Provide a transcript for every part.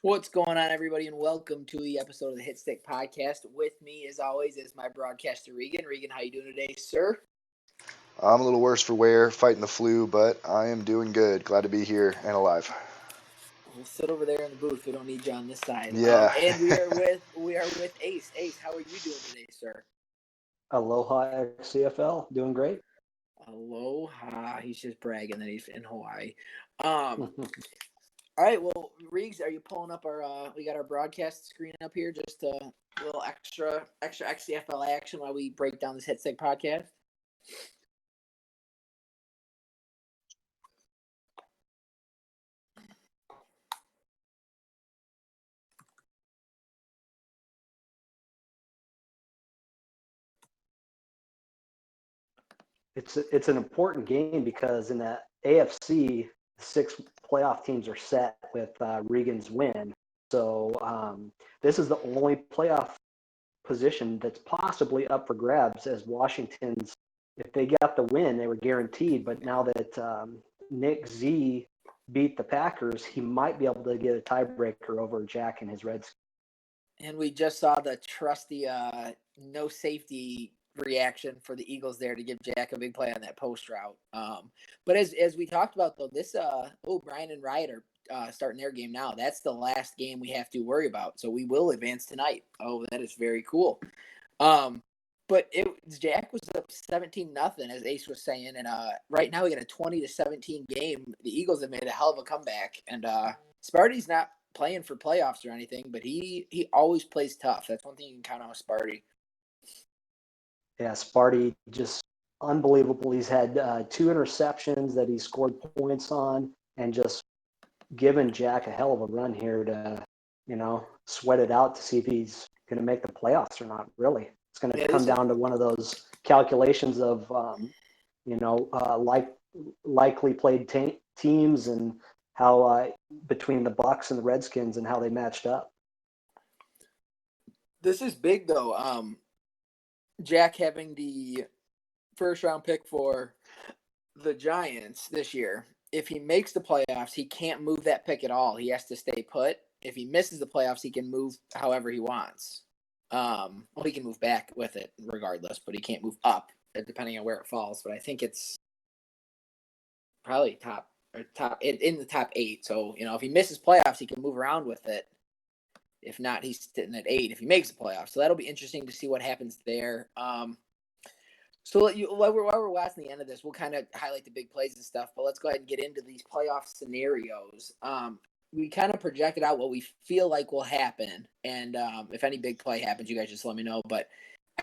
What's going on, everybody, and welcome to the episode of the Hit Stick Podcast. With me, as always, is my broadcaster, Regan. Regan, how you doing today, sir? I'm a little worse for wear, fighting the flu, but I am doing good. Glad to be here and alive. We'll sit over there in the booth. We don't need you on this side. Yeah. And we are with Ace. Ace, how are you doing today, sir? Aloha XCFL, doing great. Aloha. He's just bragging that he's in Hawaii. All right, well, Riggs, are you pulling up our? We got our broadcast screen up here, just a little extra XCFL action while we break down this Hit Stick Podcast. It's an important game because in the AFC, 6 playoff teams are set with Regan's win. So this is the only playoff position that's possibly up for grabs, as Washington's, if they got the win, they were guaranteed. But now that Nick Z beat the Packers, he might be able to get a tiebreaker over Jack and his Reds. And we just saw the trusty no safety reaction for the Eagles there to give Jack a big play on that post route. But as we talked about, though, this Brian and Riot are starting their game now. That's the last game we have to worry about. So we will advance tonight. Oh, that is very cool. But Jack was up 17-0, as Ace was saying, and right now we got a 20-17 game. The Eagles have made a hell of a comeback, and Sparty's not playing for playoffs or anything, but he always plays tough. That's one thing you can count on with Sparty. Yeah, Sparty just unbelievable. He's had 2 interceptions that he scored points on, and just given Jack a hell of a run here to, sweat it out to see if he's going to make the playoffs or not. Really, it's going to come down to one of those calculations of, likely played teams and how between the Bucs and the Redskins and how they matched up. This is big, though. Jack having the first round pick for the Giants this year. If he makes the playoffs, he can't move that pick at all. He has to stay put. If he misses the playoffs, he can move however he wants. He can move back with it regardless, but he can't move up depending on where it falls. But I think it's probably top in the top 8. So, if he misses playoffs, he can move around with it. If not, he's sitting at 8 if he makes the playoffs. So that'll be interesting to see what happens there. So while we're watching the end of this, we'll kind of highlight the big plays and stuff. But let's go ahead and get into these playoff scenarios. We kind of projected out what we feel like will happen. And if any big play happens, you guys just let me know. But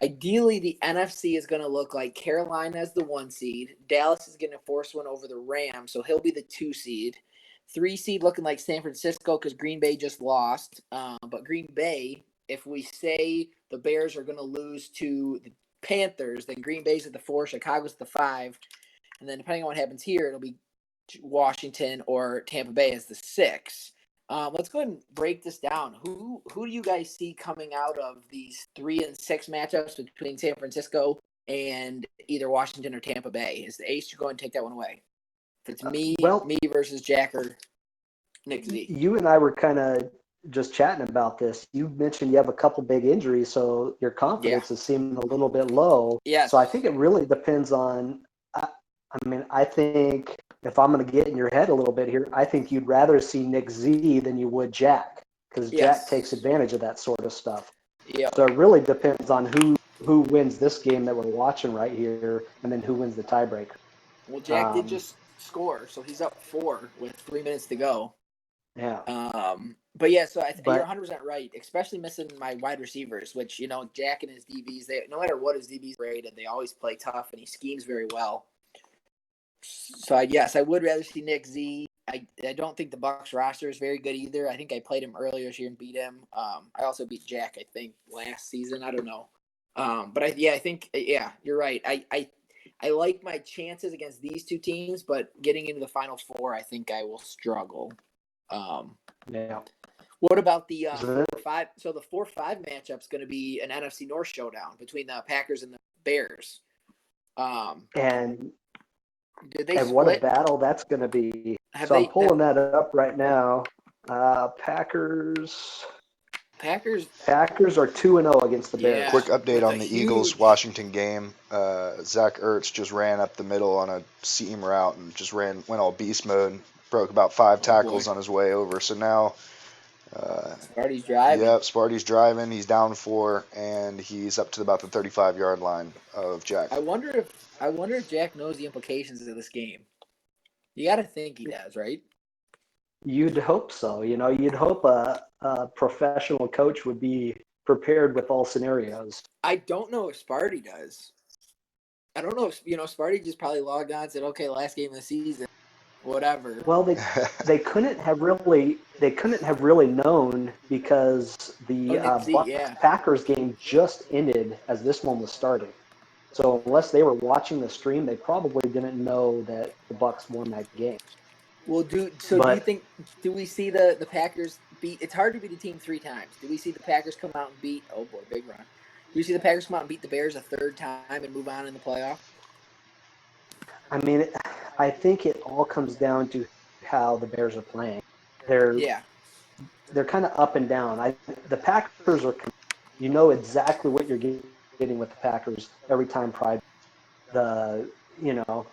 ideally, the NFC is going to look like Carolina as the 1 seed. Dallas is going to force one over the Rams, so he'll be the 2 seed. 3 seed looking like San Francisco because Green Bay just lost. But Green Bay, if we say the Bears are going to lose to the Panthers, then Green Bay's at the 4, Chicago's at the 5. And then depending on what happens here, it'll be Washington or Tampa Bay as the 6. Let's go ahead and break this down. Who do you guys see coming out of these 3 and 6 matchups between San Francisco and either Washington or Tampa Bay? Is the Ace to go and take that one away? If it's me versus Jack or Nick Z. You and I were kind of just chatting about this. You mentioned you have a couple big injuries, so your confidence is seeming a little bit low. Yeah. So I think it really depends on. I think if I'm going to get in your head a little bit here, I think you'd rather see Nick Z than you would Jack, because Jack takes advantage of that sort of stuff. Yeah. So it really depends on who wins this game that we're watching right here, and then who wins the tiebreaker. Well, Jack did just score, so he's up 4 with 3 minutes to go. Yeah. But yeah, so you're 100% right, especially missing my wide receivers, which, Jack and his DBs, no matter what his DBs rated, they always play tough, and he schemes very well. So, I would rather see Nick Z. I don't think the Bucs roster is very good either. I think I played him earlier this year and beat him. I also beat Jack, I think, last season. I don't know. But I think you're right. I like my chances against these 2 teams, but getting into the Final 4, I think I will struggle. What about the 4-5? So the 4-5 matchup's going to be an NFC North showdown between the Packers and the Bears. And did they what a battle that's going to be. I'm pulling that up right now. Packers Packers, are 2-0 against the Bears. Yeah. Quick update with on a the huge- Eagles-Washington game. Zach Ertz just ran up the middle on a seam route and just went all beast mode. Broke about 5 tackles boy. on his way over. So now, Sparty's driving. yep, Sparty's driving. He's down 4, and he's up to about the 35-yard line of Jack. I wonder if Jack knows the implications of this game. You got to think he does, right? You'd hope so. You'd hope a professional coach would be prepared with all scenarios. I don't know if Sparty does. I don't know if Sparty just probably logged on and said, "Okay, last game of the season, whatever." Well, they couldn't have really known because the Packers game just ended as this one was starting. So unless they were watching the stream, they probably didn't know that the Bucs won that game. Well, do you think? Do we see the Packers beat? It's hard to beat a team 3 times. Do we see the Packers come out and beat? Oh boy, big run. Do we see the Packers come out and beat the Bears a 3rd time and move on in the playoff? I mean, I think it all comes down to how the Bears are playing. They're kind of up and down. The Packers are, exactly what you're getting with the Packers every time.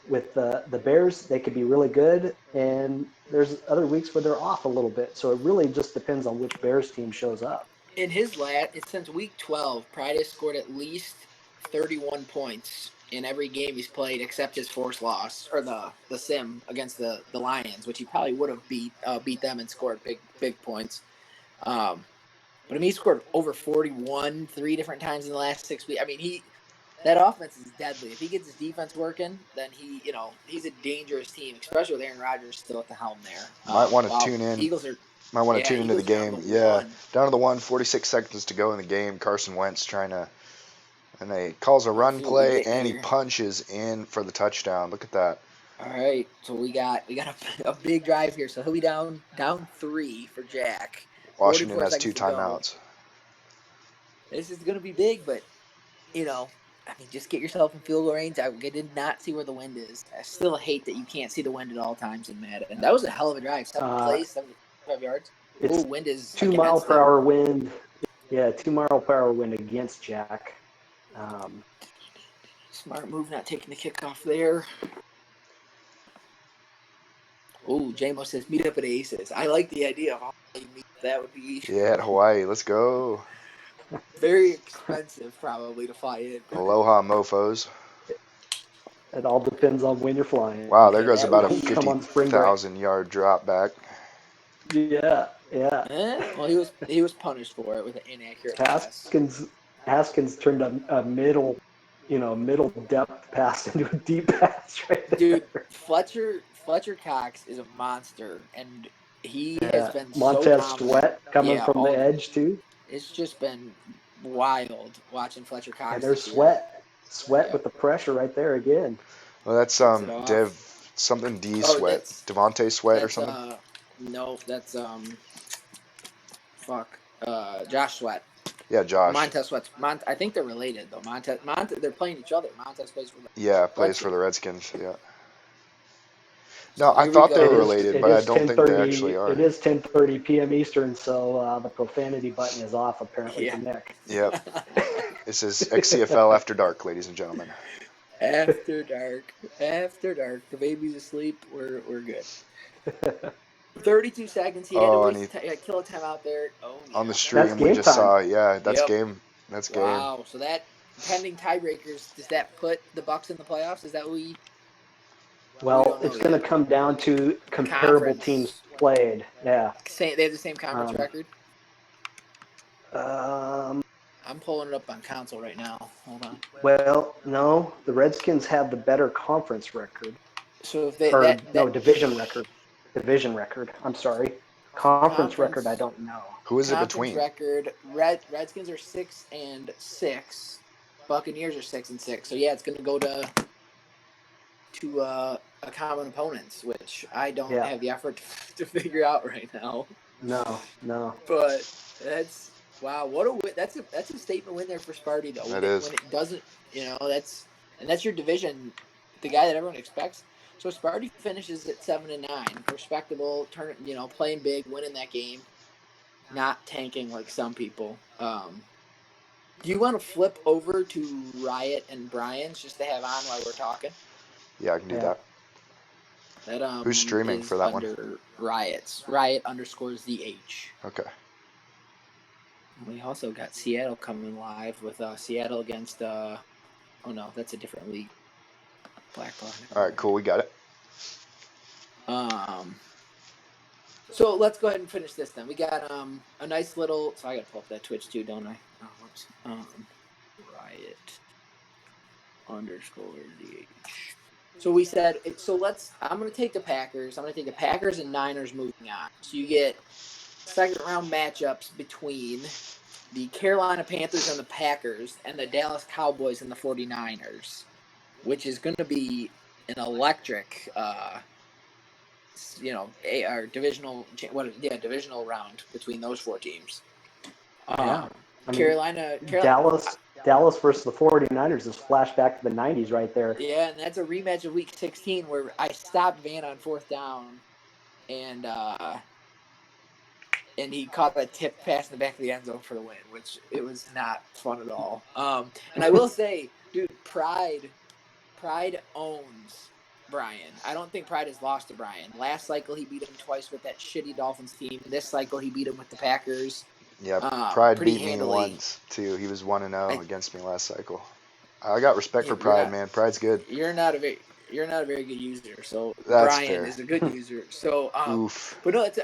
With the Bears, they could be really good, and there's other weeks where they're off a little bit. So it really just depends on which Bears team shows up. In his since week 12, Pride has scored at least 31 points in every game he's played, except his forced loss or the sim against the Lions, which he probably would have beat them and scored big points. But I mean, he scored over 41 3 different times in the last 6 weeks. I mean, that offense is deadly. If he gets his defense working, then he's a dangerous team, especially with Aaron Rodgers still at the helm there. Might want to tune in. Eagles are. Might want to tune into the game. Down to the 1, 46 seconds to go in the game. Carson Wentz and they calls a run play, and he punches in for the touchdown. Look at that. All right, so we got a big drive here. So he'll be down 3 for Jack. Washington has 2 timeouts. This is going to be big, but just get yourself in field goal range. I did not see where the wind is. I still hate that you can't see the wind at all times in Madden. That was a hell of a drive. 7 plays, 75 yards. It's wind is 2 mile per hour wind. Yeah, 2 mile per hour wind against Jack. Smart move not taking the kickoff there. Oh, JMO says meet up at Aces. I like the idea of that would be. Yeah, at Hawaii. Let's go. Very expensive, probably, to fly in. Aloha, mofos. It all depends on when you're flying. Wow, there goes about a 50,000-yard drop back. Yeah. Well, he was punished for it with an inaccurate pass. Haskins turned a middle depth pass into a deep pass right there. Dude, Fletcher Cox is a monster, and he has been Montez so Sweat coming from the edge too. It's just been wild watching Fletcher Cox. And there's Sweat with the pressure right there again. Well, that's Sweat, Devontae Sweat or something. No, that's Josh Sweat. Yeah, Josh. Montez Sweat. I think they're related though. Montez, they're playing each other. Montez plays for the Redskins. Yeah. No, I thought they were related, but I don't think they actually are. It is 10:30 p.m. Eastern, so the profanity button is off apparently for Nick. Yep. This is XCFL After Dark, ladies and gentlemen. After dark. The baby's asleep. We're good. 32 seconds. He had to kill a timeout there. Oh, yeah. On the stream we just saw. Yeah, that's game. That's game. Wow. So that pending tiebreakers, does that put the Bucs in the playoffs? Is that what we? Well, it's going to come down to comparable teams played. Yeah. They have the same conference record? I'm pulling it up on console right now. Hold on. Well, no. The Redskins have the better conference record. So if they... division record. Division record. I'm sorry. Conference record, I don't know. Who is it between? Record, Redskins are 6-6. Buccaneers are 6-6. So, yeah, it's going to go to a common opponents, which I don't have the effort to figure out right now. No. But that's what a win. That's a statement win there for Sparty though. When it doesn't, that's your division. The guy that everyone expects. So Sparty finishes at 7-9, respectable. Playing big, winning that game, not tanking like some people. Do you want to flip over to Riot and Brian's just to have on while we're talking? Yeah, I can do that. That Who's streaming is for that under Riots. Riot_ZH. Okay. We also got Seattle coming live with Seattle against. Oh no, that's a different league. Blackhawk. All right, cool. We got it. So let's go ahead and finish this then. We got a nice little. So I got to pull up that Twitch too, don't I? Oh, whoops. Riot_ZH. So we said so. I'm going to take the Packers. I'm going to take the Packers and Niners moving on. So you get second round matchups between the Carolina Panthers and the Packers and the Dallas Cowboys and the 49ers, which is going to be an electric, divisional round between those four teams. Carolina Dallas versus the 49ers is flashback to the 90s right there. Yeah, and that's a rematch of Week 16 where I stopped Van on fourth down, and he caught a tip pass in the back of the end zone for the win, which it was not fun at all. And I will say, dude, Pride owns Brian. I don't think Pride has lost to Brian. Last cycle he beat him twice with that shitty Dolphins team. This cycle he beat him with the Packers. Yeah, Pride pretty beat handily. me once too. He was 1-0 against me last cycle. I got respect for Pride, man. Pride's good. You're not a very good user, so That's Brian fair. is a good user. So, Oof. But no, that's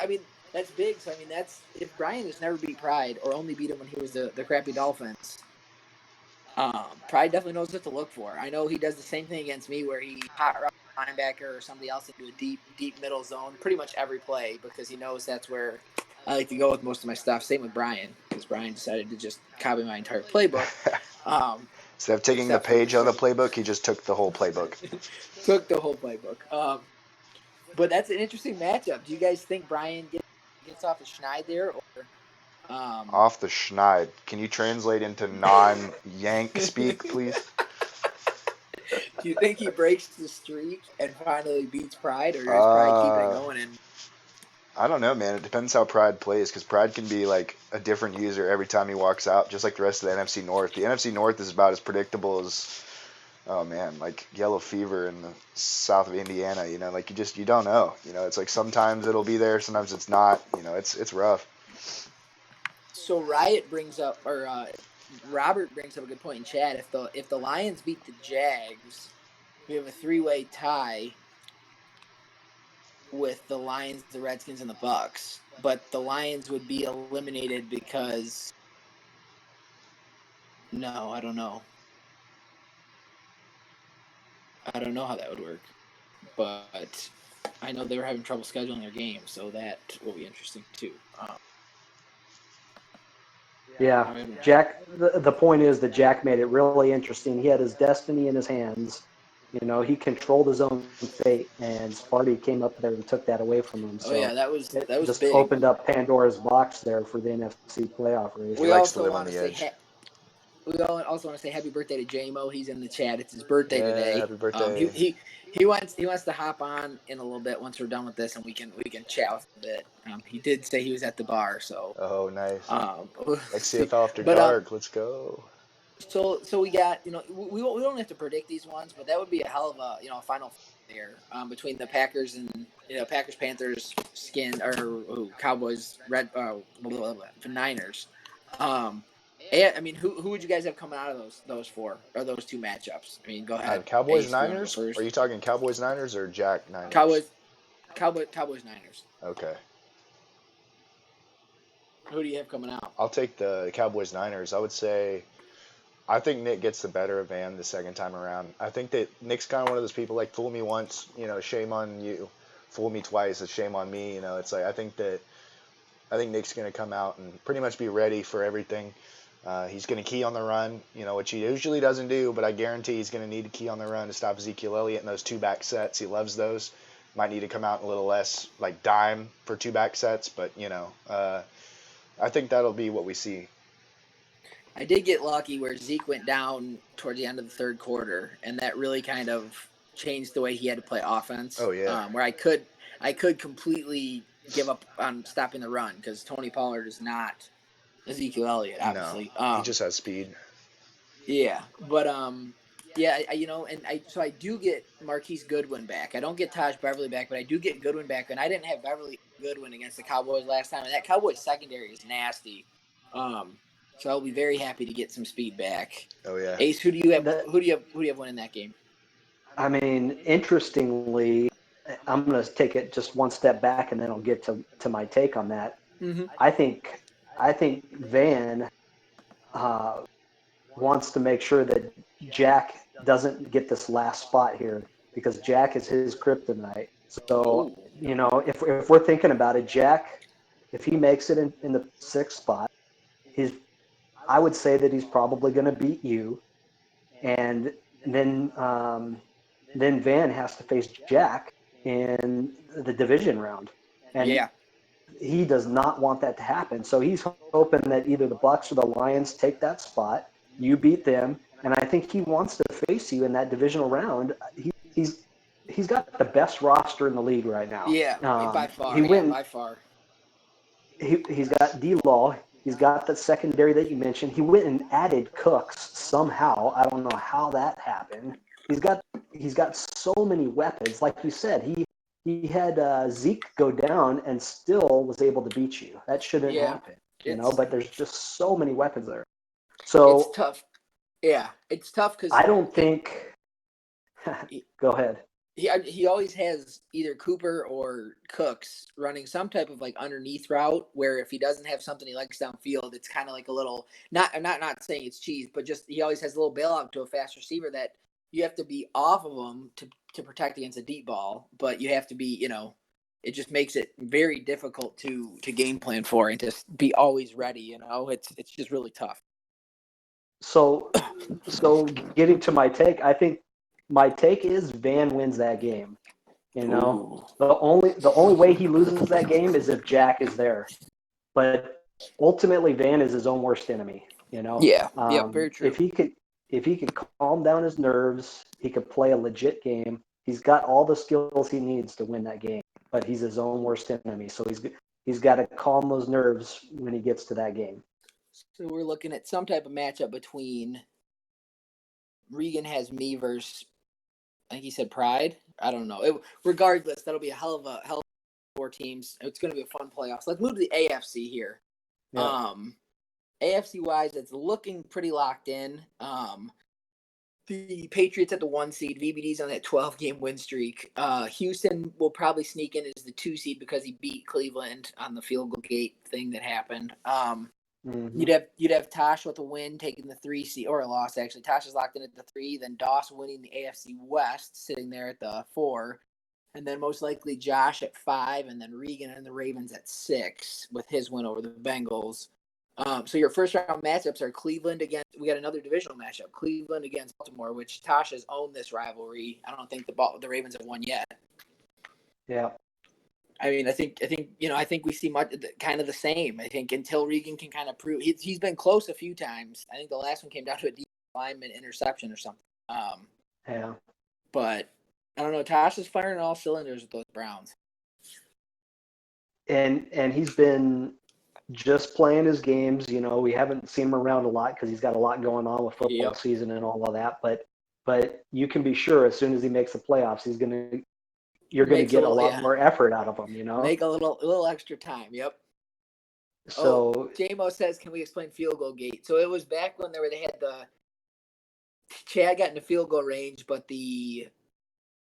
big. So that's if Brian has never beat Pride or only beat him when he was the crappy Dolphins. Pride definitely knows what to look for. I know he does the same thing against me where he hot routes linebacker or somebody else into a deep middle zone pretty much every play because he knows that's where I like to go with most of my stuff. Same with Brian because Brian decided to just copy my entire playbook. Instead of taking the page out of the playbook, he just took the whole playbook. But that's an interesting matchup. Do you guys think Brian gets off the schneid there, or off the schneid? Can you translate into non-Yank speak, please? Do you think he breaks the streak and finally beats Pride, or is Pride keeping it going? I don't know, man. It depends how Pride plays, because Pride can be like a different user every time he walks out, just like the rest of the NFC North. The NFC North is about as predictable as, like yellow fever in the south of Indiana. Like you don't know. It's like sometimes it'll be there, sometimes it's not. It's rough. So Robert brings up a good point in chat. If the Lions beat the Jags, we have a 3-way tie with the Lions, the Redskins, and the Bucks. But the Lions would be eliminated because no, I don't know. I don't know how that would work. But I know they were having trouble scheduling their game, so that will be interesting too. Yeah, Jack. The point is that Jack made it really interesting. He had his destiny in his hands. He controlled his own fate, and Sparty came up there and took that away from him. So that was just big. Opened up Pandora's box there for the NFC playoff race. He likes to live on the edge. We also want to say happy birthday to J-Mo. He's in the chat. It's his birthday today. Happy birthday. He wants to hop on in a little bit once we're done with this, and we can chat with him a bit. He did say he was at the bar, so. Oh, nice. Like CFL after dark. Let's go. So we got we don't have to predict these ones, but that would be a hell of a final there between the Packers and Packers, Panthers, Cowboys, Niners. Who would you guys have coming out of those four or those two matchups? Go ahead. Cowboys, Niners? Are you talking Cowboys, Niners, or Jack Niners? Cowboys, Niners. Okay. Who do you have coming out? I'll take the Cowboys, Niners. I think Nick gets the better of Van the second time around. I think that Nick's kind of one of those people like, fool me once, shame on you. Fool me twice, it's shame on me. It's like I think Nick's going to come out and pretty much be ready for everything. He's going to key on the run, which he usually doesn't do, but I guarantee he's going to need to key on the run to stop Ezekiel Elliott in those two back sets. He loves those. Might need to come out a little less like dime for two back sets, but I think that'll be what we see. I did get lucky where Zeke went down toward the end of the third quarter, and that really kind of changed the way he had to play offense. Oh, yeah. Where I could completely give up on stopping the run because Tony Pollard is not Ezekiel Elliott, No, obviously. he just has speed. Yeah, but yeah, I do get Marquise Goodwin back. I don't get Taj Beverly back, but I do get Goodwin back, and I didn't have Beverly Goodwin against the Cowboys last time, and that Cowboys secondary is nasty. So I'll be very happy to get some speed back. Oh, yeah. Ace, who do you have? That- Who do you have winning that game? I mean, interestingly, I'm going to take it just one step back, and then I'll get to my take on that. Mm-hmm. I think Van wants to make sure that Jack doesn't get this last spot here because Jack is his kryptonite. So, Oh, if we're thinking about it, Jack, if he makes it in the 6th spot, I would say that he's probably going to beat you. And then Van has to face Jack in the division round. And yeah, he does not want that to happen. So he's hoping that either the Bucks or the Lions take that spot, you beat them, and I think he wants to face you in that divisional round. He's got the best roster in the league right now. yeah, by far, He went. by far. He's got D-Law. He's got the secondary that you mentioned. He went and added Cooks somehow. I don't know how that happened. He's got so many weapons. Like you said, he had Zeke go down and still was able to beat you. That shouldn't happen, but there's just so many weapons there. So it's tough. Yeah, it's tough because I don't think. Go ahead. he always has either Cooper or Cooks running some type of like underneath route where if he doesn't have something he likes downfield, it's kind of like a little not saying it's cheese, but just he always has a little bailout to a fast receiver that you have to be off of him to protect against a deep ball, but you have to be it just makes it very difficult to game plan for and to be always ready. It's just really tough. So getting to my take, I think my take is Van wins that game. Ooh. The only way he loses that game is if Jack is there. But ultimately, Van is his own worst enemy. Yeah. Very true. If he could calm down his nerves, he could play a legit game. He's got all the skills he needs to win that game. But he's his own worst enemy, so he's got to calm those nerves when he gets to that game. So we're looking at some type of matchup between Regan has me versus, I think he said Pride. I don't know. Regardless, that'll be a hell of 4 teams. It's going to be a fun playoffs. Let's move to the AFC here. Yeah. AFC wise, it's looking pretty locked in. The Patriots at the 1 seed. VBD's on that 12-game win streak. Houston will probably sneak in as the 2 seed because he beat Cleveland on the field goal gate thing that happened. You'd have Tosh with a win taking the 3 seed or a loss actually. Tosh is locked in at the 3, then Doss winning the AFC West, sitting there at the 4, and then most likely Josh at 5, and then Regan and the Ravens at 6 with his win over the Bengals. So your first round matchups are Cleveland against. We got another divisional matchup: Cleveland against Baltimore, which Tosh has owned this rivalry. I don't think the Ravens have won yet. Yeah. I mean, I think we see much kind of the same. I think until Regan can kind of prove he's been close a few times. I think the last one came down to a deep lineman interception or something. Yeah. But I don't know. Tosh is firing all cylinders with those Browns. And he's been just playing his games. We haven't seen him around a lot because he's got a lot going on with football season and all of that. But you can be sure as soon as he makes the playoffs, you're going to get a lot more effort out of him. Make a little extra time. Yep. So JMO says, can we explain field goal gate? So it was back when they had Chad got into field goal range, but the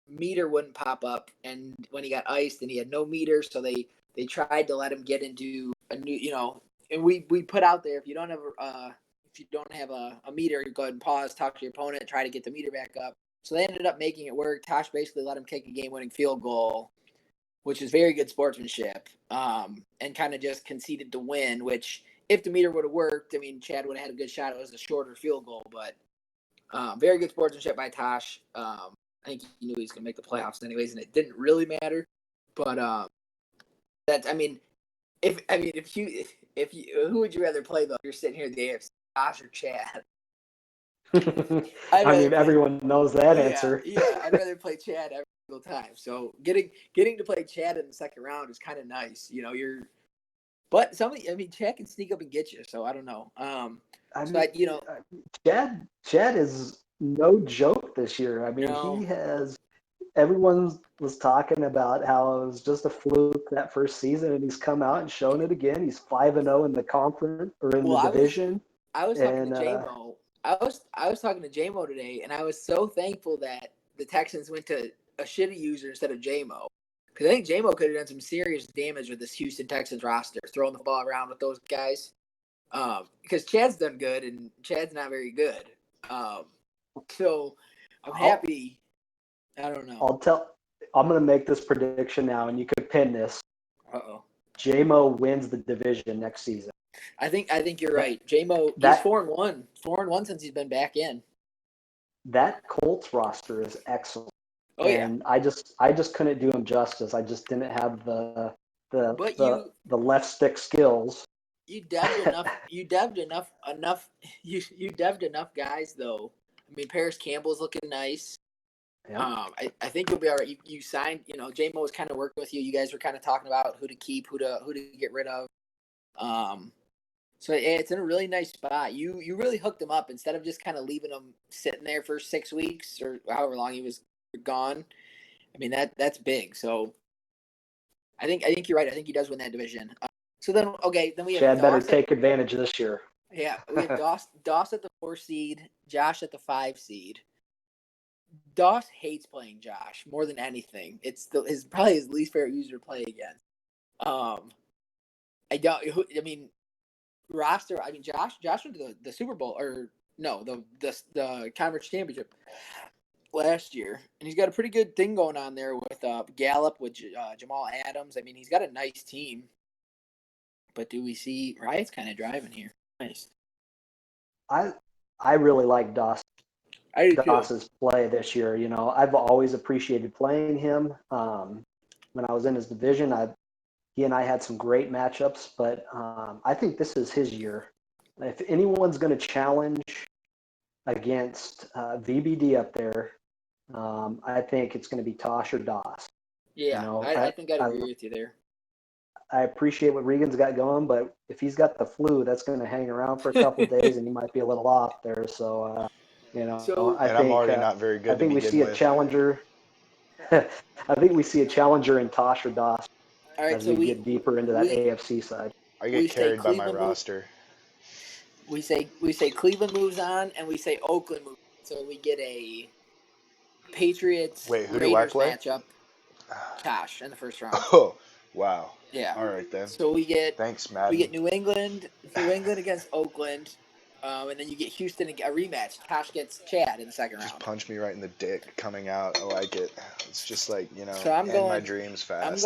meter wouldn't pop up, and when he got iced and he had no meter, so they tried to let him get into a new, and we put out there, if you don't have a meter, you go ahead and pause, talk to your opponent, try to get the meter back up. So they ended up making it work. Tosh basically let him kick a game-winning field goal, which is very good sportsmanship, and kind of just conceded to win, which if the meter would have worked, I mean, Chad would have had a good shot. It was a shorter field goal, but very good sportsmanship by Tosh. I think he knew he was going to make the playoffs anyways, and it didn't really matter. But if you who would you rather play though? If you're sitting here at the AFC, Tosh or Chad? I mean, everyone knows that answer. Yeah, I'd rather play Chad every single time. So getting to play Chad in the second round is kind of nice. But Chad can sneak up and get you. So I don't know. I So mean, Chad is no joke this year. I mean, No. he has. Everyone was talking about how it was just a fluke that first season, and he's come out and shown it again. He's 5-0 in the conference or in the division. I was talking to JMO. I was talking to JMO today, and I was so thankful that the Texans went to a shitty user instead of JMO. Because I think JMO could have done some serious damage with this Houston Texans roster, throwing the ball around with those guys. Because Chad's done good, and Chad's not very good. So I'm happy. I don't know. I'm going to make this prediction now, and you could pin this. Uh-oh. JMO wins the division next season. I think you're right. JMO, he's 4-1. 4-1 since he's been back in. That Colts roster is excellent. Oh, and I just couldn't do him justice. I just didn't have the left stick skills. You devved enough. You devved enough guys though. I mean, Paris Campbell's looking nice. Yeah. I think you'll be all right. You signed. JMO was kind of working with you. You guys were kind of talking about who to keep, who to get rid of. So it's in a really nice spot. You really hooked him up instead of just kind of leaving him sitting there for 6 weeks or however long he was gone. I mean that's big. So I think you're right. I think he does win that division. Then we have Chad better take advantage this year. Yeah, we have Doss at the 4 seed, Josh at the 5 seed. Doss hates playing Josh more than anything. It's probably his least favorite user to play against. Roster. I mean, Josh went to the Super Bowl or no, the conference championship last year, and he's got a pretty good thing going on there with Gallup, with Jamal Adams. I mean, he's got a nice team. But do we see Riot's kind of driving here? Nice. I really like Doss. Doss's play this year. I've always appreciated playing him. When I was in his division, he and I had some great matchups, but I think this is his year. If anyone's going to challenge against VBD up there, I think it's going to be Tosh or Doss. Yeah, I think I'd agree with you there. I appreciate what Regan's got going, but if he's got the flu, that's going to hang around for a couple of days, and he might be a little off there. So, I think I'm already not very good. I think we see a challenger. I think we see a challenger in Tosh or Doss as we get deeper into that AFC side. I get carried by my roster. We say Cleveland moves on, and we say Oakland moves on. So we get a Patriots Raiders matchup. Tosh in the first round. Oh, wow. Yeah. All right then. So we get thanks, Madden. We get New England against Oakland, and then you get Houston a rematch. Tosh gets Chad in the second round. Just punch me right in the dick coming out. I like it. It's just like So I'm going my dreams fast.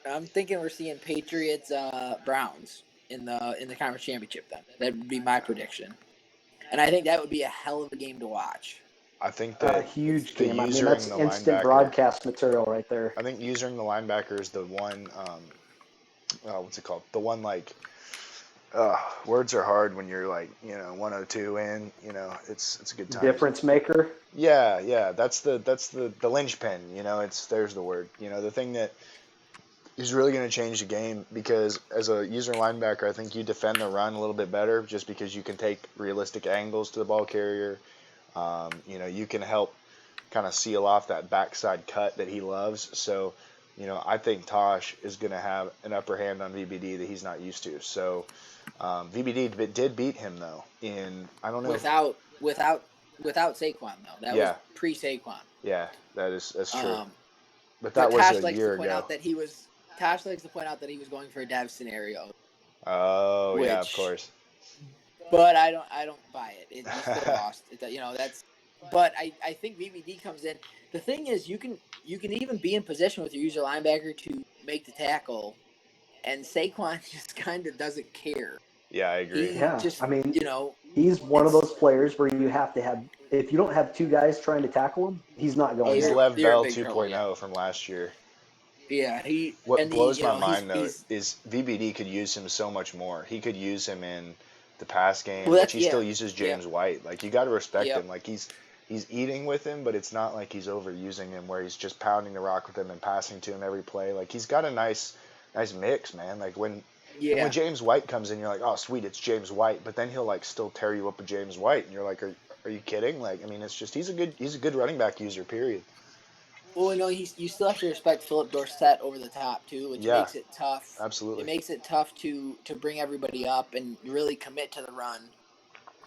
I'm thinking we're seeing Patriots Browns in the conference championship. Then that would be my prediction, and I think that would be a hell of a game to watch. I think that a huge game. I mean, that's instant broadcast material right there. I think using the linebacker is the one. What's it called? The one words are hard when you're 102 in. It's a good time. Difference maker. Yeah. That's the linchpin. There's the word. The thing that is really going to change the game, because as a user linebacker, I think you defend the run a little bit better just because you can take realistic angles to the ball carrier. You can help kind of seal off that backside cut that he loves. So, I think Tosh is going to have an upper hand on VBD that he's not used to. So, VBD did beat him though I don't know without Saquon though. That was pre-Saquon. Yeah, that's true. But that was a year ago. Tosh likes to point out that he was going for a Dev scenario. Oh, yeah, of course. But I don't buy it. He still lost. But I think VBD comes in. The thing is, you can even be in position with your user linebacker to make the tackle, and Saquon just kind of doesn't care. Yeah, I agree. He's one of those players where you have to have. If you don't have two guys trying to tackle him, he's not going. He's Lev Bell 2.0 from last year. Yeah, What blows my mind though is VBD could use him so much more. He could use him in the pass game, Well, which that's he still yeah, uses yeah, James White. Like you got to respect yep. him. Like he's eating with him, but it's not like he's overusing him where he's just pounding the rock with him and passing to him every play. Like he's got a nice mix, man. Like when Yeah. James White comes in, you're like, oh sweet, it's James White, but then he'll like still tear you up with James White, and you're like, are you kidding? Like I mean, it's just he's a good running back user. Period. Well, you still have to respect Philip Dorsett over the top too, which Yeah, makes it tough. It absolutely. makes it tough to bring everybody up and really commit to the run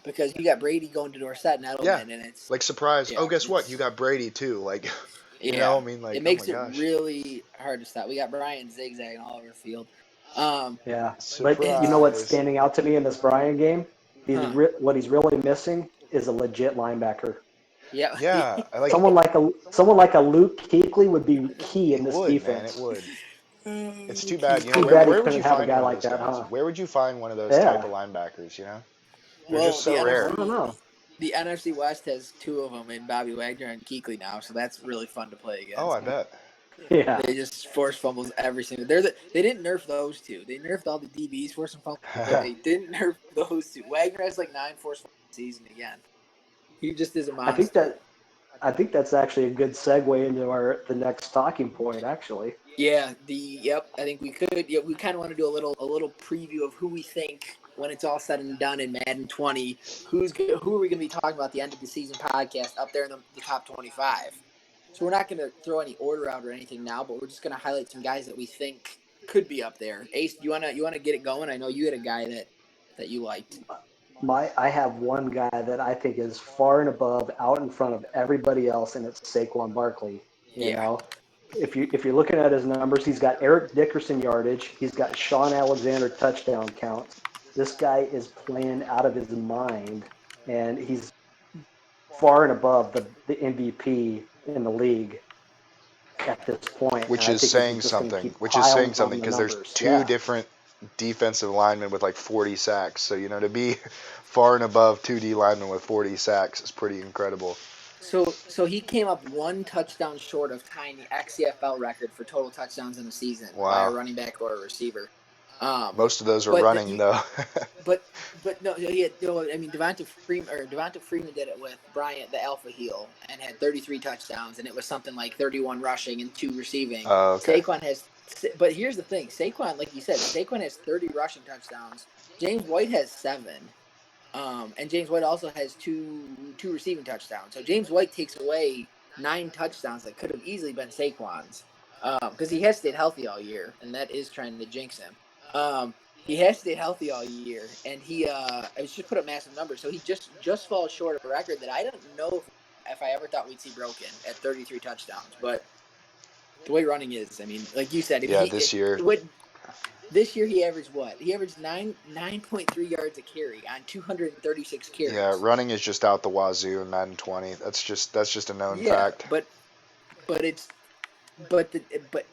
because you got Brady going to Dorsett and Yeah, Edelman, and it's like surprise. Oh, yeah, guess what? You it's got Brady too. Like, yeah, I mean, it like, oh my makes it gosh, really hard to stop. We got Brian zigzagging all over the field. Yeah, but you know It's what's surprise. standing out to me in this Bryant game? huh, What he's really missing is a legit linebacker. yeah, Yeah, I like Someone like a Luke Kuechly would be key in it this would, man. It defense. would. It's too bad. Keith You know, Too Lee. bad he where would couldn't you have a find guy one of like those that, guys? huh? Where would you find one of those type Yeah, of linebackers? You know, they're Well, just so rare. I don't know. The NFC West has two of them in Bobby Wagner and Kuechly now, so that's really fun to play Oh, I against. bet. Yeah, They just force fumbles every single. They didn't nerf those two. They nerfed all the DBs forcing fumbles, but they didn't nerf those two. Wagner has like 9 forced fumbles a season again. He just is a I think monster. that I think that's actually a good segue into the next talking point. Actually, Yeah, yep. I think we could. Yeah, we kind of want to do a little preview of who we think when it's all said and done in Madden 20. Who are we going to be talking about at the end of the season podcast up there in the top 25? So we're not going to throw any order out or anything now, but we're just going to highlight some guys that we think could be up there. Ace, you wanna get it going? I know you had a guy that you liked. I have one guy that I think is far and above, out in front of everybody else, and it's Saquon Barkley. You Yeah, know, if you're looking at his numbers, he's got Eric Dickerson yardage, he's got Sean Alexander touchdown counts. This guy is playing out of his mind, and he's far and above the MVP in the league at this point. And Which I is think he's saying just going to something. keep Which is piling saying something on the because there's numbers. two Yeah. different defensive linemen with like 40 sacks. So you know to be far and above two D linemen with 40 sacks is pretty incredible. So he came up one touchdown short of tying the XCFL record for total touchdowns in a season by a Wow. running back or a receiver. Um, Most of those are but running though. but no, he had, no, I mean Devonta Freeman did it with Bryant, the alpha heel, and had 33 touchdowns, and it was something like 31 rushing and 2 receiving. Oh, okay. Saquon has, but here's the thing: Saquon, like you said, Saquon has 30 rushing touchdowns. James White has 7. And James White also has two receiving touchdowns. So James White takes away 9 touchdowns that could have easily been Saquon's, because he has stayed healthy all year, and that is trying to jinx him. He has stayed healthy all year, and I was just put up massive numbers. So he just falls short of a record that I don't know if I ever thought we'd see broken at 33 touchdowns. But the way running is, I mean, like you said, I mean, Yeah, this year. this year he averaged what? He averaged 9.3 yards a carry on 236 carries. Yeah, running is just out the wazoo in Madden 20. That's just a known fact. but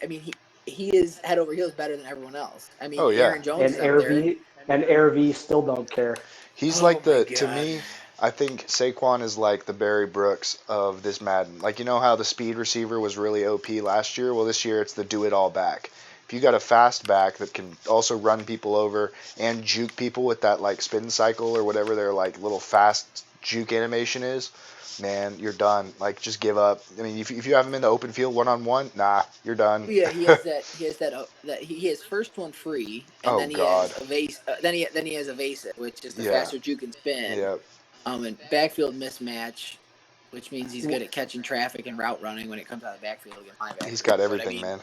I mean he is head over heels better than everyone else. I mean Oh yeah. Aaron Jones And is up there. Air V still don't care. He's Oh like my to god. me, I think Saquon is like the Barry Brooks of this Madden. Like you know how the speed receiver was really OP last year? Well, this year it's the do it all back. If you got a fast back that can also run people over and juke people with that like spin cycle or whatever their like little fast juke animation is, man, you're done. Like just give up. I mean, if you have him in the open field 1-on-1, nah, you're done. Yeah, he has he has first one free, and Oh then he has God. then he has evasive, which is the Yeah. faster juke and spin. Yeah. And backfield mismatch, which means he's good at catching traffic and route running when it comes out of the backfield against linebackers. He's got But, I everything, mean, man.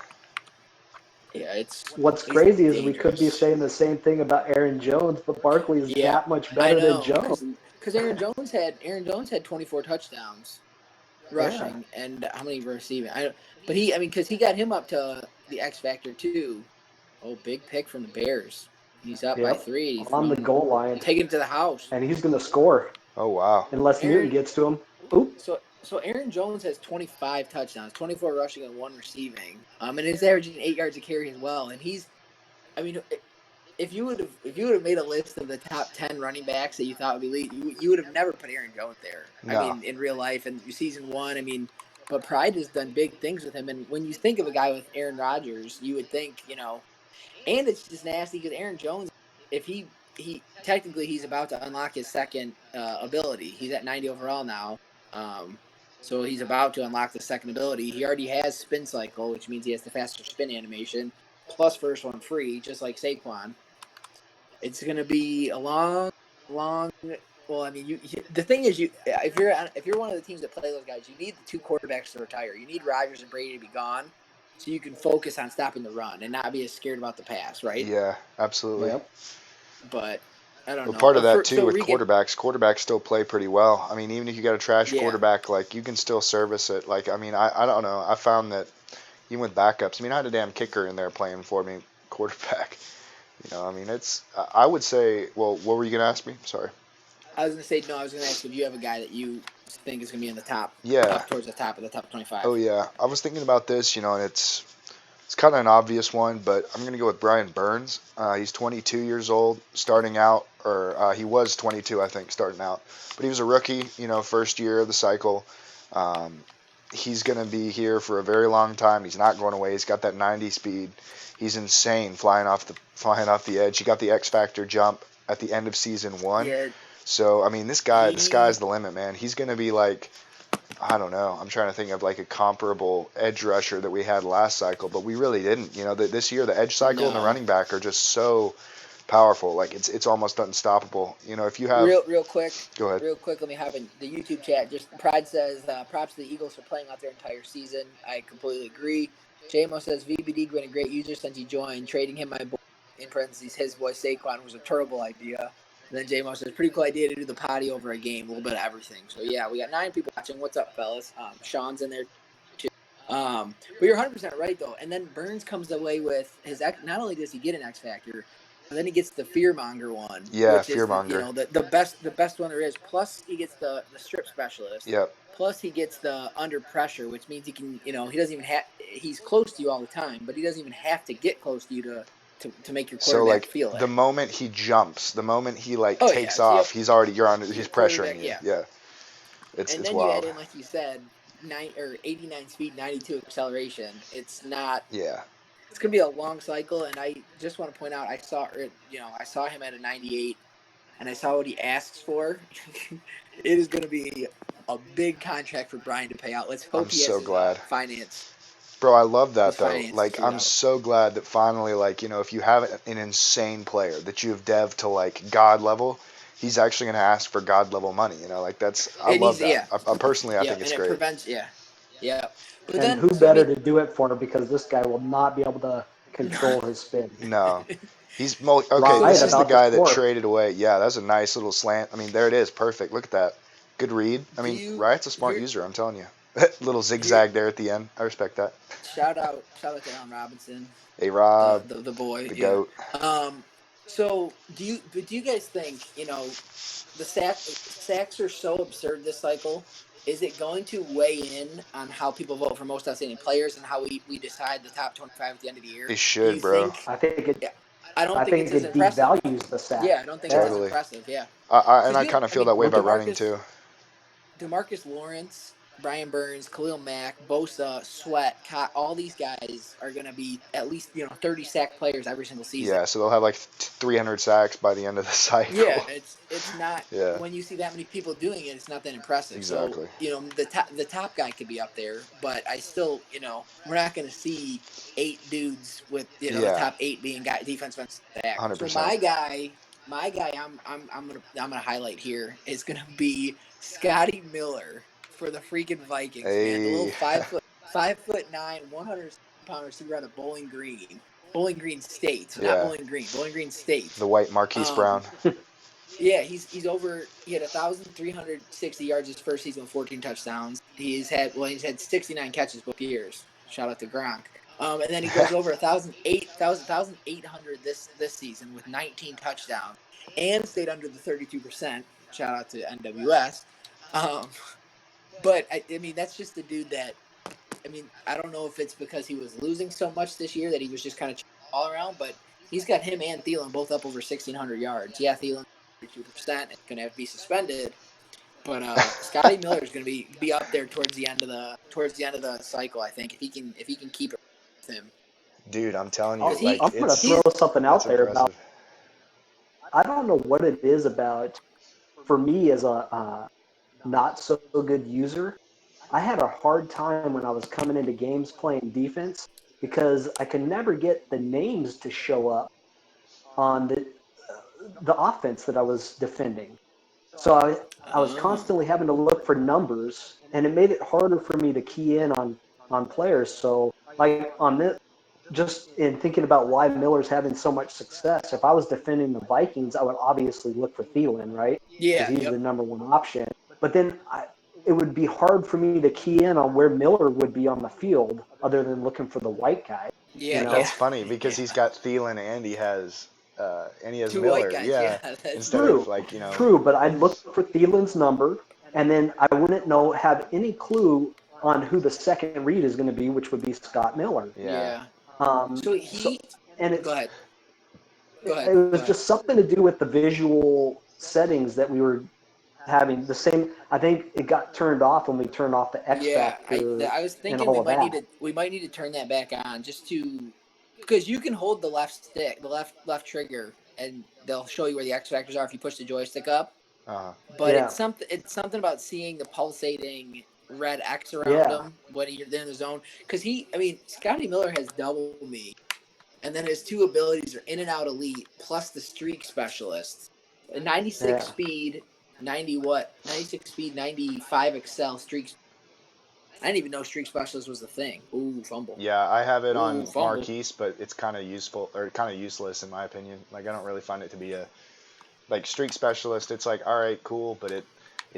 yeah, What's he's crazy is we could be dangerous. saying the same thing about Aaron Jones, but Barkley is Yeah, that much I better than know, Jones. because Aaron Jones had 24 touchdowns Yeah. rushing and how many receiving? But because he got him up to the X factor too. Oh, big pick from the Bears. He's up by Yep. 3. He's On the goal line, taking him to the house. and he's going to score Oh wow. unless Newton Aaron, gets to him. Oop. so Aaron Jones has 25 touchdowns, 24 rushing and 1 receiving. And he's averaging 8 yards a carry as well. And I mean, if you would have made a list of the top 10 running backs that you thought would be lead, you would have never put Aaron Jones there. No. I mean, in real life and season 1, I mean, but Pride has done big things with him. And when you think of a guy with Aaron Rodgers, you would think, and it's just nasty because Aaron Jones, if he technically he's about to unlock his second ability. He's at 90 overall now. So he's about to unlock the second ability. He already has spin cycle, which means he has the faster spin animation, plus first one free, just like Saquon. It's gonna be a long. Well, I mean, the thing is, if you're one of the teams that play those guys, you need the two quarterbacks to retire. You need Rodgers and Brady to be gone, so you can focus on stopping the run and not be as scared about the pass, right? Yeah, absolutely. Yep. But I don't Well, know. part of that too So with Regan, quarterbacks still play pretty well. I mean, even if you got a trash yeah, quarterback, like you can still service it. Like, I mean, I don't know. I found that even with backups, I mean, I had a damn kicker in there playing for me, quarterback. I mean, I would say, well, what were you gonna ask me? Sorry. I was gonna say no. I was gonna ask if you have a guy that you think is gonna be in the top, Yeah. up towards the top of the top 25. Oh yeah. I was thinking about this, and it's kind of an obvious one, but I'm gonna go with Brian Burns. He's 22 years old, starting out, or he was 22, I think, starting out. But he was a rookie, first year of the cycle. Um, he's gonna be here for a very long time. He's not going away. He's got that 90 speed. He's insane flying off the edge. He got the X Factor jump at the end of season 1. Yeah, So I mean, the sky's he the limit, man. He's gonna be like, I don't know. I'm trying to think of like a comparable edge rusher that we had last cycle, but we really didn't. This year the edge cycle and the no. running back are just so powerful. Like it's almost unstoppable. If you have, Real quick. go ahead. Real quick, let me have in the YouTube chat. Just Pride says, props to the Eagles for playing out their entire season. I completely agree. JMO says, VBD been a great user since he joined. Trading him my boy, in parentheses, his boy Saquon was a terrible idea. And then JMO says, pretty cool idea to do the potty over a game, a little bit of everything. So, yeah, we got 9 people watching. What's up, fellas? Sean's in there, too. But you're 100% right, though. And then Burns comes away with his – not only does he get an X Factor – and then he gets the fearmonger one, Yeah, which is fearmonger. the best one there is. Plus he gets the strip specialist. Yep. Plus he gets the under pressure, which means he can he doesn't even have he's close to you all the time, but he doesn't even have to get close to you to make your So quarterback like feel it. the moment he jumps, the moment he Oh takes yeah, off, he's pressuring quarterback, you. yeah. Yeah. It's And then you wild. add in, like you said, 89 speed, 92 acceleration. It's not. Yeah. It's gonna be a long cycle, and I just want to point out I saw him at a 98, and I saw what he asks for. It is gonna be a big contract for Brian to pay out. Let's hope I'm he has so his glad. finance. Bro, I love that His though. finances Like, figured I'm out. so glad that finally, like, if you have an insane player that you've devved to like God level, he's actually going to ask for God level money. I And love he's that. I personally, I yeah, think it's and it great. prevents yeah. But And then who so I better mean, to do it for because this guy will not be able to control his spin. No, okay. So Right This is then the about to guy that score. traded away. Yeah, that's a nice little slant. I mean, there it is. Perfect. Look at that. Good read. I do mean, you Riot's a smart here user. I'm telling you. Little here zigzag there at the end. I respect that. shout out to Allen Robinson, Hey, Rob, the boy, the yeah. goat. So do you guys think the sacks are so absurd this cycle? Is it going to weigh in on how people vote for most outstanding players and how we decide the top 25 at the end of the year? It Do should, you bro. think? I think it. Yeah, I don't I think it's think as it impressive. devalues the sack. Yeah, I don't think it's Yeah. as Totally. impressive. Yeah, And because I kind of I feel mean, that way Look about at running too. Demarcus Lawrence, Brian Burns, Khalil Mack, Bosa, Sweat, all these guys are going to be at least 30 sack players every single season. Yeah, so they'll have like 300 sacks by the end of the cycle. Yeah, it's not Yeah, when you see that many people doing it, it's not that impressive. So exactly. the top guy could be up there, but I still we're not going to see 8 dudes with the Yeah, top 8 being defensive stack. So 100%. my guy, I'm gonna highlight here is gonna be Scotty Miller for the freaking Vikings, man. The little Hey, 5'9", 100-pound receiver out of Bowling Green State. So not yeah, Bowling Green, Bowling Green State. the white Marquise Um, Brown. yeah, he had 1,360 yards his first season with 14 touchdowns. He's had 69 catches both years. Shout out to Gronk. And then he goes over 1,800 this season with 19 touchdowns and stayed under the 32%. Shout out to NWS. But I mean, that's just the dude that. I mean, I don't know if it's because he was losing so much this year that he was just kind of all around, but he's got him and Thielen both up over 1,600 yards. Yeah, Thielen 32% is going to have to be suspended, but Scotty Miller is going to be up there towards the end of the cycle. I think if he can keep it with him, Dude, I'm telling you, because I'm like going to throw something it's out there about. impressive. I don't know what it is about, for me as a not so good user, I had a hard time when I was coming into games playing defense because I could never get the names to show up on the offense that I was defending. So I was Oh, constantly having to look for numbers, and it made it harder for me to key in on players. So like on this, just in thinking about why Miller's having so much success, if I was defending the Vikings, I would obviously look for Thielen, right? Because yeah, he's yep, the number one option. But then it would be hard for me to key in on where Miller would be on the field other than looking for the white guy, you yeah, know? That's yeah, funny because yeah. he's got Thielen and he has Two white Miller. guys. Yeah, Yeah, that's instead of True, like true. But I'd look for Thielen's number, and then I wouldn't have any clue on who the second read is going to be, which would be Scott Miller. yeah. yeah. So So, he. and Go it's ahead. Go it ahead. Go was ahead. just something to do with the visual settings that we were having. The same, I think it got turned off when we turned off the X Yeah, Factor I was and thinking all of that. we might need to turn that back on just to because you can hold the left stick, the left trigger, and they'll show you where the X factors are if you push the joystick up. Uh, But Yeah, it's something about seeing the pulsating red X around yeah, him when you're in the zone. Because I mean, Scotty Miller has double me, and then his two abilities are in and out elite plus the streak specialist, a 96 yeah. speed, 96 speed, 95 excel streak. I didn't even know streak specialist was the thing. Ooh, fumble. yeah, I have it Ooh, on fumble. Marquise, but it's kind of useful or kind of useless in my opinion. Like I don't really find it to be a like streak specialist. It's like all right, cool, but it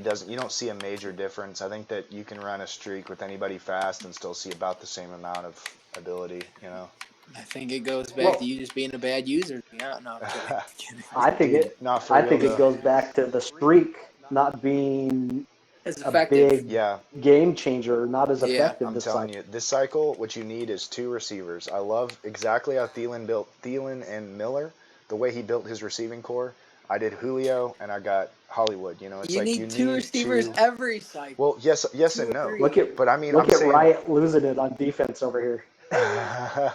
doesn't. You don't see a major difference. I think that you can run a streak with anybody fast and still see about the same amount of ability. You know. I think it goes back to Well, you just being a bad user. Yeah, no, I'm kidding. kidding. I think Dude, it. not for I real think it though. goes back to the streak not being It's a effective. big Yeah, game changer, not as Yeah. effective I'm this telling cycle. you, this cycle, what you need is two receivers. I love exactly how Thielen built Thielen and Miller, the way he built his receiving core. I did Julio and I got Hollywood. You know, it's You like you need two need receivers two. every cycle. Well, yes Two and or no, Look three. at but I mean, look I'm at saying, Riot losing it on defense over here. Oh God.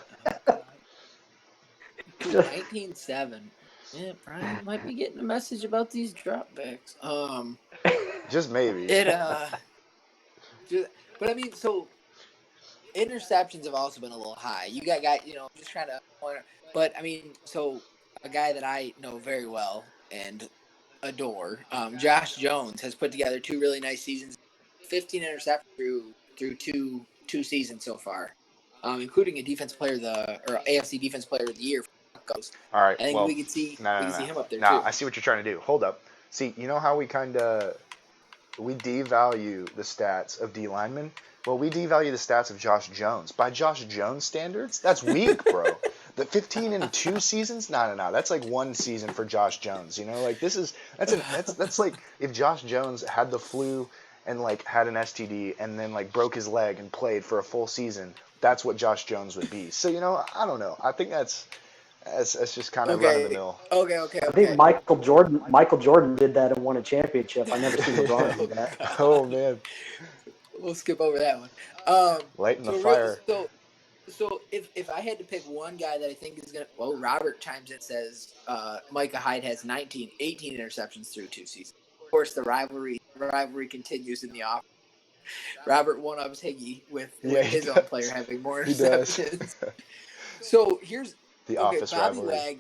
Ooh, 19-7. Yeah, Brian might be getting a message about these dropbacks. just maybe. It just, but I mean, so interceptions have also been a little high. You got guy, just trying to point. But I mean, so a guy that I know very well and adore, Josh Jones has put together two really nice seasons, 15 interceptions through two seasons so far, including a defense player or AFC defense player of the year for the Broncos. All right, I think well, we no, can no, no, see him up there nah. too. I see what you're trying to do. Hold up. See, you know how we devalue the stats of D linemen. Well, we devalue the stats of Josh Jones. By Josh Jones standards, that's weak, bro. The 15 in 2 seasons? No, no, no. That's like one season for Josh Jones. You know, like that's like if Josh Jones had the flu and like had an STD and then like broke his leg and played for a full season. That's what Josh Jones would be. So you know, I don't know. I think that's just kind of run of the Okay, mill. I think Michael Jordan did that and won a championship. I never seen LeBron do oh that. Oh God, man, we'll skip over that one. Um, lighting the so real, fire. so if I had to pick one guy that I think is gonna, well, Robert chimes in and says Micah Hyde has 18 interceptions through two seasons. Of course, the rivalry continues in the off. Robert one ups Higgy Yeah, with he his own player does. having more He does. interceptions. So here's The okay, office rivalry.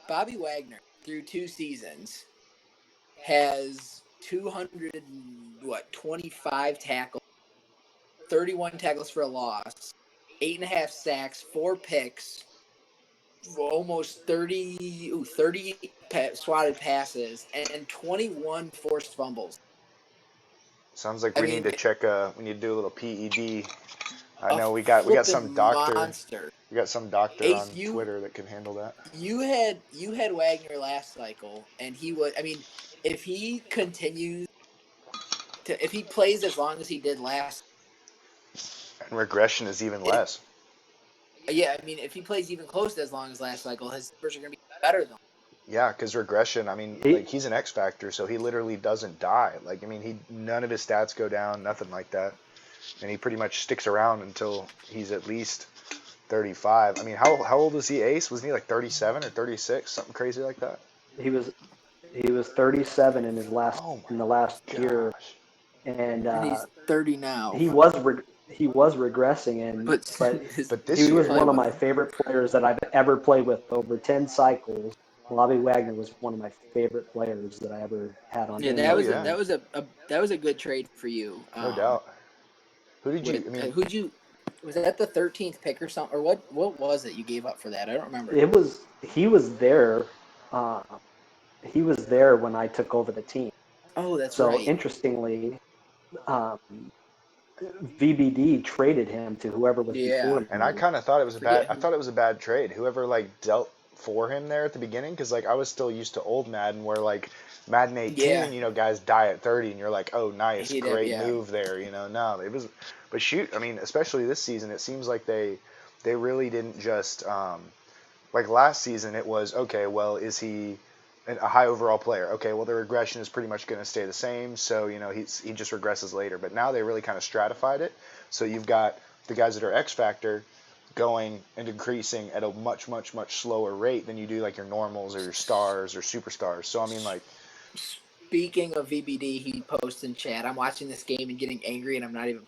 Bobby Wagner through two seasons has 225 tackles, 31 tackles for a loss, 8.5 sacks, 4 picks, almost 30 swatted passes, and 21 forced fumbles. Sounds like I we need mean, to check. We need to do a little PED. I a know we got some flipping doctor. monster. We got some doctor Ace, on Twitter that can handle that. you had Wagner last cycle, and he would. I mean, if he continues if he plays as long as he did last, And regression is even it, less. yeah, I mean, if he plays even close to as long as last cycle, his numbers are going to be better than. Yeah, because regression. I mean, like He, he's an X factor, so he literally doesn't die. Like I mean, he none of his stats go down, nothing like that, and he pretty much sticks around until he's at least 35. I mean, how old was he? Ace, wasn't he like 37 or 36, something crazy like that? He was 37 in Oh in the my last year, gosh. and and he's 30 now. he was regressing, But but his But he this was year, play one of with my him. favorite players that I've ever played with over 10 cycles. Bobby Wagner was one of my favorite players that I ever had on Yeah, any oh team. yeah, that was a good trade for you. no doubt. Who did you? With I mean, who'd you was that the 13th pick or something, or what was it you gave up for that? I don't remember. It was he was there. Uh, he was there when I took over the team. Oh, that's So right. interestingly, um, VBD traded him to whoever was Yeah, before and I me. kind of thought it was I a bad. forget I who. thought it was a bad trade. Whoever like dealt for him there at the beginning, because like I was still used to old Madden, where like Madden Yeah, 18, guys die at 30, and you're like, oh, nice, he'd have. great Yeah, move there. No, it was. But shoot, I mean, especially this season, it seems like they really didn't just like last season. It was okay. Well, is he a high overall player? Okay, well the regression is pretty much going to stay the same. So he just regresses later. But now they really kind of stratified it. So you've got the guys that are X Factor going and increasing at a much, much, much slower rate than you do like your normals or your stars or superstars. So I mean, like, speaking of VBD, he posts in chat, "I'm watching this game and getting angry, and I'm not even."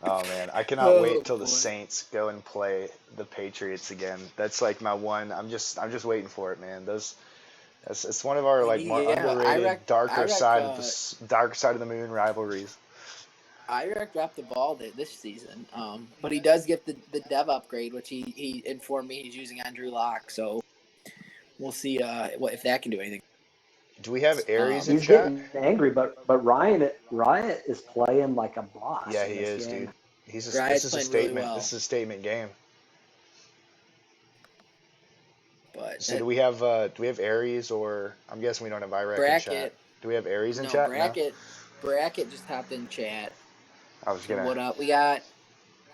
oh man, I cannot Oh wait till the boy. Saints go and play the Patriots again. That's like my one. I'm just waiting for it, man. It's one of our like more Yeah, underrated, darker side of the moon rivalries. Irek dropped the ball this season, but he does get the dev upgrade, which he informed me he's using on Drew Lock. So we'll see what if that can do anything. Do we have Aries in He's chat? getting angry, but Riot is playing like a boss Yeah, in he this is, dude. game. This Riot's is a playing really statement. This well, is a statement game. but So that do we have Aries, or I'm guessing we don't have Iraq in chat. bracket Do we have Aries in no chat? No. bracket just hopped in chat. I was So gonna what up? We got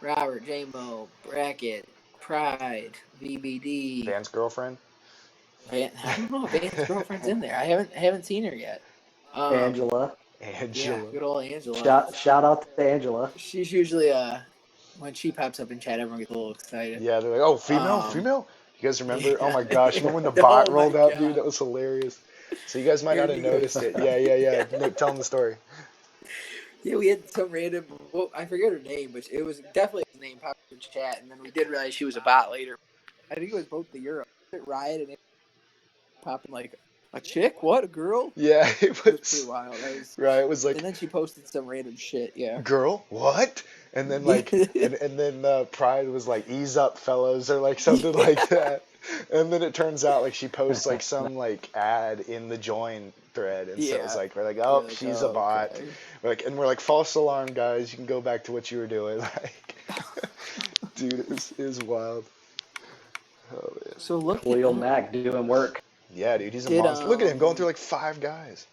Robert, J-Mo, Bracket, Pride, VBD. Van's girlfriend. I don't know if Van's girlfriend's in there. I haven't seen her yet. Um, Angela, yeah, Angela. good old Angela. shout out to Angela. She's usually when she pops up in chat, everyone gets a little excited. Yeah, they're like, oh, female, Um, female. You guys remember? Oh yeah. my gosh, remember when the bot Oh my rolled out, dude? god. That was hilarious. So you guys might Here, not have noticed it. Yeah. Nick, tell them the story. Yeah, we had some random. Well, I forget her name, but it was definitely his name popped in chat, and then we did realize she was a bot later. I think it was both the Euro Riot and it popping like a chick. What a girl! Yeah, it It was pretty was wild. That was, right. It was and like, then she posted some random shit. Yeah. girl, what? And then Yeah. like, and then Pride was like, ease up, fellas, or like something like that. And then it turns out like she posts like some like ad in the join thread, and so it's Yeah. like we're like, You're oh, like, she's a bot. okay. And we're like, false alarm, guys. You can go back to what you were doing. Like, dude, it was wild. Oh man. So look at Khalil Mack doing work. Yeah, dude, he's a did monster. Look at him going through like 5 guys.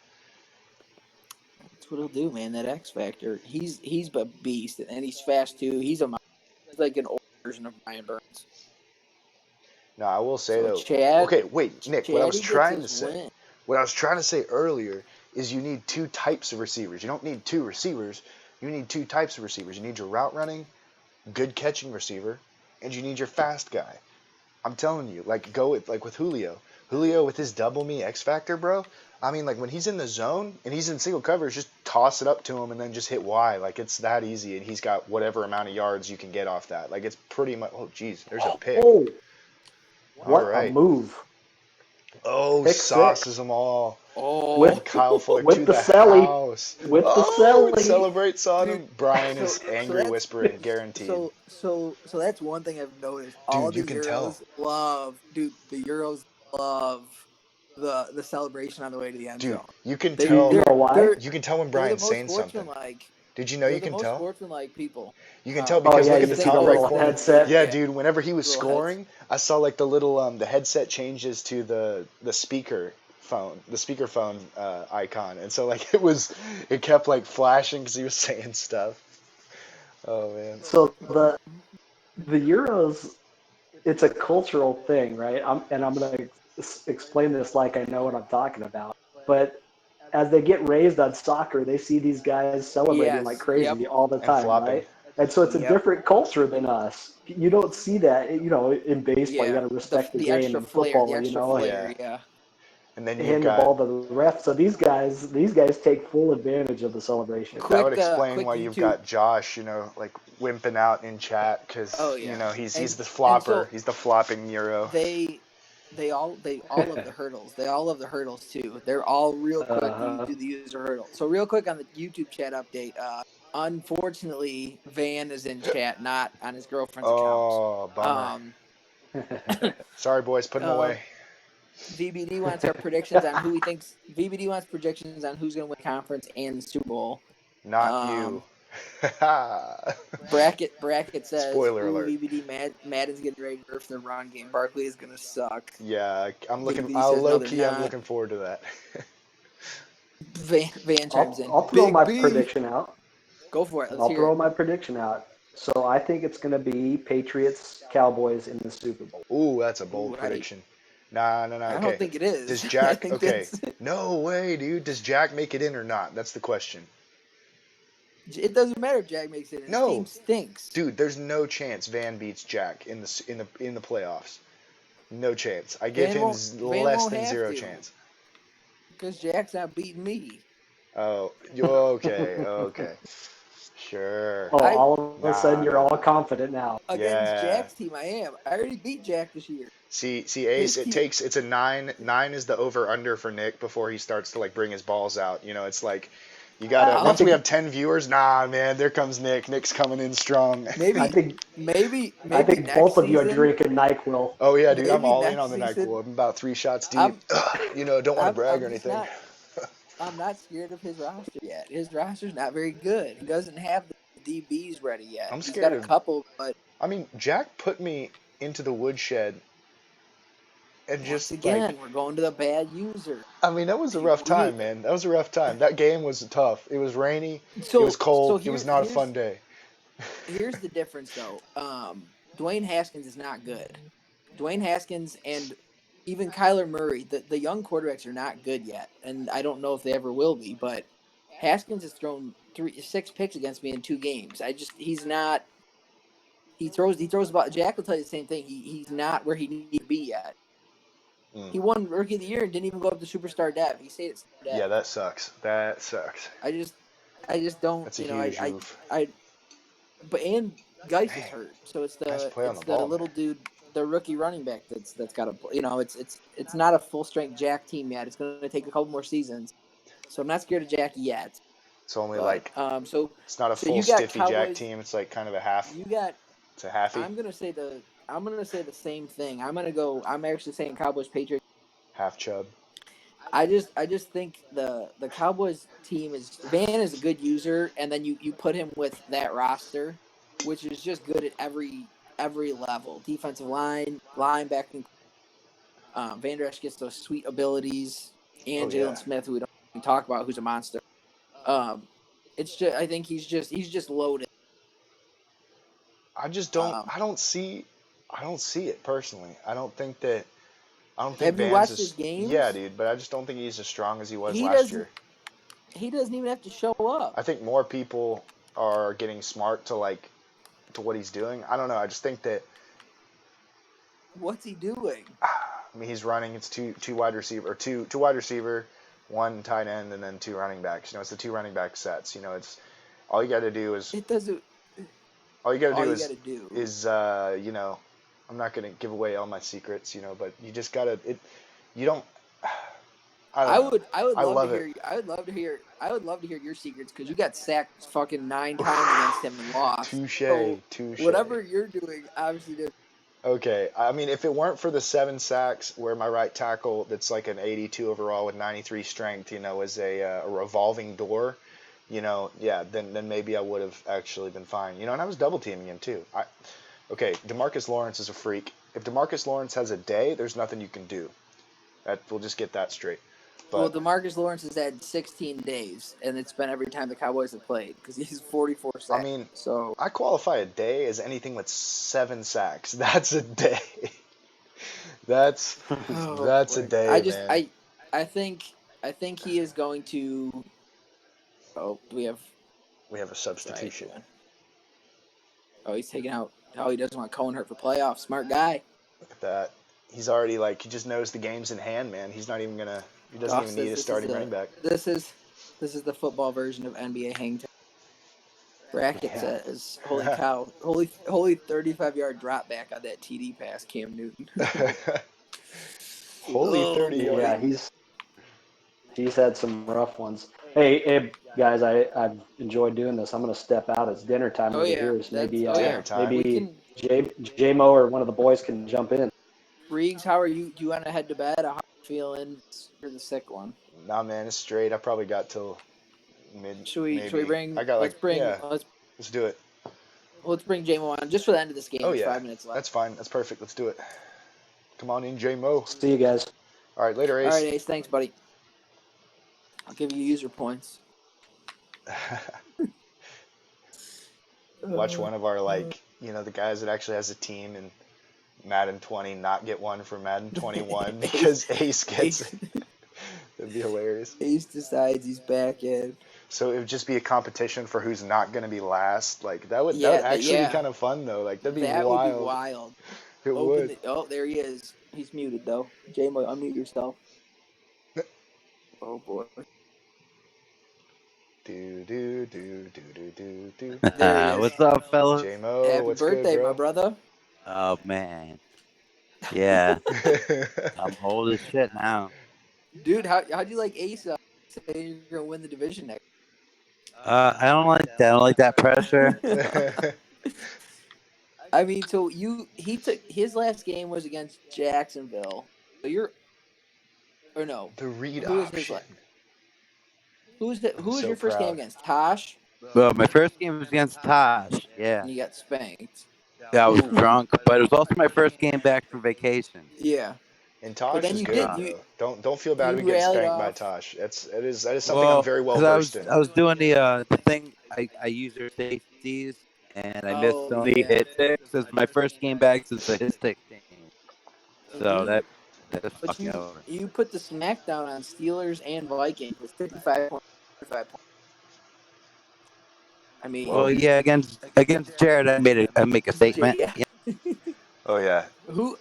that's what he'll do, man. That X Factor. He's a beast, and he's fast too. He's like an old version of Brian Burns. Now, I will say So though. Chad, Okay, wait, Nick. Chatty gets his win. What I was trying to say earlier is you need two types of receivers. You don't need two receivers. You need two types of receivers. You need your route running, good catching receiver, and you need your fast guy. I'm telling you, like go with Julio. Julio with his double me X factor, bro. I mean, like when he's in the zone and he's in single coverage, just toss it up to him and then just hit Y. Like it's that easy, and he's got whatever amount of yards you can get off that. Like it's pretty much. Oh, geez, there's a pick. Oh, All what a right. move! Oh, Pick six sauces them all. Oh, with Kyle Fuller with to the the celly, house. with the Oh, it celly. celebrates on dude. him. Brian So is angry that's whispering, guaranteed. so that's one thing I've noticed. All Dude, you the can tell. Euros love, dude. The Euros love the celebration on the way to the end Dude, zone. you can They You tell. know why? You can tell when they're the Brian's most saying something. sportsmanlike. Did you know They're you the can most tell? sportsmanlike people. You can tell Oh because yeah, look you at the see Think the top right little about corner. headset. Yeah, yeah, dude. Whenever he was little heads. scoring, I saw like the little the headset changes to the speaker phone icon, and so like it kept like flashing because he was saying stuff. Oh man. So the Euros, it's a cultural thing, right? I'm going to explain this like I know what I'm talking about. But as they get raised on soccer, they see these guys celebrating like Yes. Yep. crazy all the And time, flopping. right? And so it's a Yep. different culture than us. You don't see that, in baseball. You Yeah. got to respect the The game. extra In flair. The football, extra Yeah. flair. Yeah. And then you've hand the got ball to the ref. So these guys take full advantage of the celebration. that would Quick. explain Quick why you've YouTube. got Josh, like wimping out in chat because Oh yeah. he's the And flopper. so He's the flopping Euro. they all love the hurdles. They all love the hurdles too. They're all real quick. Uh, Do the user hurdle. So real quick on the YouTube chat update. Unfortunately, Van is in chat, not on his girlfriend's account. Oh, bummer. Um, Sorry, boys. Put him uh, away. VBD wants our predictions on who he thinks. VBD wants predictions on who's going to win conference and the Super Bowl. Not you. Bracket says, Spoiler "Ooh, alert. VBD Madden's getting ready to nerf the run game. Barkley is going to suck." Yeah, VBD says, "No, low they're key, I'm not." looking forward to that. Van chimes in. I'll throw Big my B. prediction out. Go for it. Let's I'll hear throw it. my prediction out. So I think it's going to be Patriots Cowboys in the Super Bowl. Ooh, that's a bold Ooh, prediction. Nah. I don't Okay. think it is. Does I Jack? think Okay. that's. No way, dude. Does Jack make it in or not? That's the question. It doesn't matter if Jack makes it in. His team No, stinks. dude. There's no chance Van beats Jack in the playoffs. No chance. I give Van him won't. Van less won't than have zero to chance. because Jack's not beating me. Oh, okay, okay, sure. Oh, I all of a sudden you're all Nah. confident now. against Yeah. Jack's team. I am. I already beat Jack this year. See, Ace. His team. It's a 9. 9 is the over under for Nick before he starts to like bring his balls out. It's like you gotta. I Once we think have 10 viewers, nah, man, there comes Nick. Nick's coming in strong. I Maybe, think maybe, I maybe think next both of you are season. drinking NyQuil. Oh yeah, dude, I'm Maybe all in next on the season. NyQuil. I'm about 3 shots deep. I'm. Don't want to brag or I'm just anything. not. I'm not scared of his roster yet. His roster's not very good. He doesn't have the DBs ready yet. I'm He's got scared a of. couple, but I mean, Jack put me into the woodshed, and once just like, again, we're going to the bad user. I mean, that was a rough time, man. That was a rough time. That game was tough. It was rainy. It was So cold. It was not a fun day. here's the difference though. Dwayne Haskins is not good. Dwayne Haskins and even Kyler Murray, the young quarterbacks are not good yet, and I don't know if they ever will be. But Haskins has thrown 6 picks against me in 2 games. He's not. He throws about. Jack will tell you the same thing. He's not where he needs to be yet. Mm. He won Rookie of the Year and didn't even go up to Superstar Dev. He stayed at Star Dev. Yeah, that sucks. That sucks. I just don't. That's a huge oof. But and Geis is Dang. hurt, so it's Nice the play on it's the the ball, little man. dude, the rookie running back that's got to. It's not a full strength Jack team yet. It's going to take a couple more seasons, so I'm not scared of Jack yet. It's only But like so it's not a full you got stiffy Jack Cowboys. team. It's like kind of a half. You got. It's a halfy. I'm gonna say the same thing. I'm actually saying Cowboys Patriots. Half chub. I just think the Cowboys team is Van is a good user, and then you put him with that roster, which is just good at every level. Defensive line, linebacking. Van Der Esch gets those sweet abilities, and Oh yeah. Jalen Smith, who we don't even talk about, who's a monster. It's just I think he's just loaded. I just don't. Um, I don't see it personally. I don't think have you Van's watched his as yeah, games? dude. But I just don't think he's as strong as he was He last doesn't. year. He doesn't even have to show up. I think more people are getting smart to what he's doing. I don't know. I just think that. What's he doing? I mean, he's running. It's two wide receiver or two wide receiver, 1 tight end, and then 2 running backs. It's the 2 running back sets. It's all you got to do is It doesn't. all you got to All do you is got to do. I'm not gonna give away all my secrets, but you just gotta it. You don't. I don't know. I would I love love to it. hear. I would love to hear your secrets because you got sacked fucking 9 times against him and lost. Touche. So Touche. whatever you're doing, obviously, Okay, I mean, if it weren't for the 7 sacks, where my right tackle, that's like an 82 overall with 93 strength, is a revolving door, yeah, then maybe I would have actually been fine, and I was double teaming him too. Okay, DeMarcus Lawrence is a freak. If DeMarcus Lawrence has a day, there's nothing you can do. We'll just get that straight. well, But DeMarcus Lawrence has had 16 days, and it's been every time the Cowboys have played because he's 44 sacks. I mean, so I qualify a day as anything with 7 sacks. That's a day. that's a day, man. I think he is going to. Oh, do we have? We have a substitution. Oh, he's taking out. Oh, he doesn't want Cohen hurt for playoffs. Smart guy. Look at that. He's already like he just knows the games in hand, man. He's not even gonna. He doesn't Goff even need says a starting running back. This is the football version of NBA hang time. Bracket Yeah. says, "Holy cow! Holy 35-yard drop back on that TD pass, Cam Newton." Holy Oh, 30 boy. Yeah, he's had some rough ones. Hey guys, I've enjoyed doing this. I'm gonna step out. It's dinner time Oh over yeah, here. So maybe Dinner time. We maybe can. J-Mo or one of the boys can jump in. Riggs, how are you? Do you want to head to bed? How are you feeling? You're the sick one. Nah, man, it's straight. I probably got till mid. Should we Maybe. bring? I got like yeah. Let's do it. Let's bring J-Mo on just for the end of this game. Oh There's yeah, 5 minutes left. that's fine. That's perfect. Let's do it. Come on in, J-Mo. See you guys. All right, later, All Ace. right, Ace. Thanks, buddy. I'll give you user points. Watch one of our the guys that actually has a team in Madden 20 not get one for Madden 21 because Ace gets it. That'd be hilarious. Ace decides he's back in. So it would just be a competition for who's not going to be last. Like that would actually be kind of fun though. Like that'd be wild. Would be wild. It would. There he is. He's muted though. J-Mo, unmute yourself. Oh boy. Do. What's up, fellas? J-Mo, Happy what's birthday, good, bro? my brother. Oh man, yeah, I'm old as shit now. Dude, how'd you like Ace say you're gonna win the division next? I don't like that. I don't like that pressure. I mean, so he took his last game was against Jacksonville. So the read who was option. Who was so your first proud. game against? Tosh? Well, my first game was against Tosh. Yeah, And you got spanked. I was drunk, but it was also my first game back from vacation. Yeah. And Tosh then is you good. did- Don't feel bad you if you get rallied spanked by off. Tosh. That is something I'm very well 'cause versed in. I was doing the thing. I use their safeties, and I missed so many hit sticks. It's my first game back since the hit stick thing. So that's But fucking over. you put the smackdown on Steelers and Vikings with 55 points. I mean, Well, yeah, against Jared, I make a statement. Yeah. Oh yeah.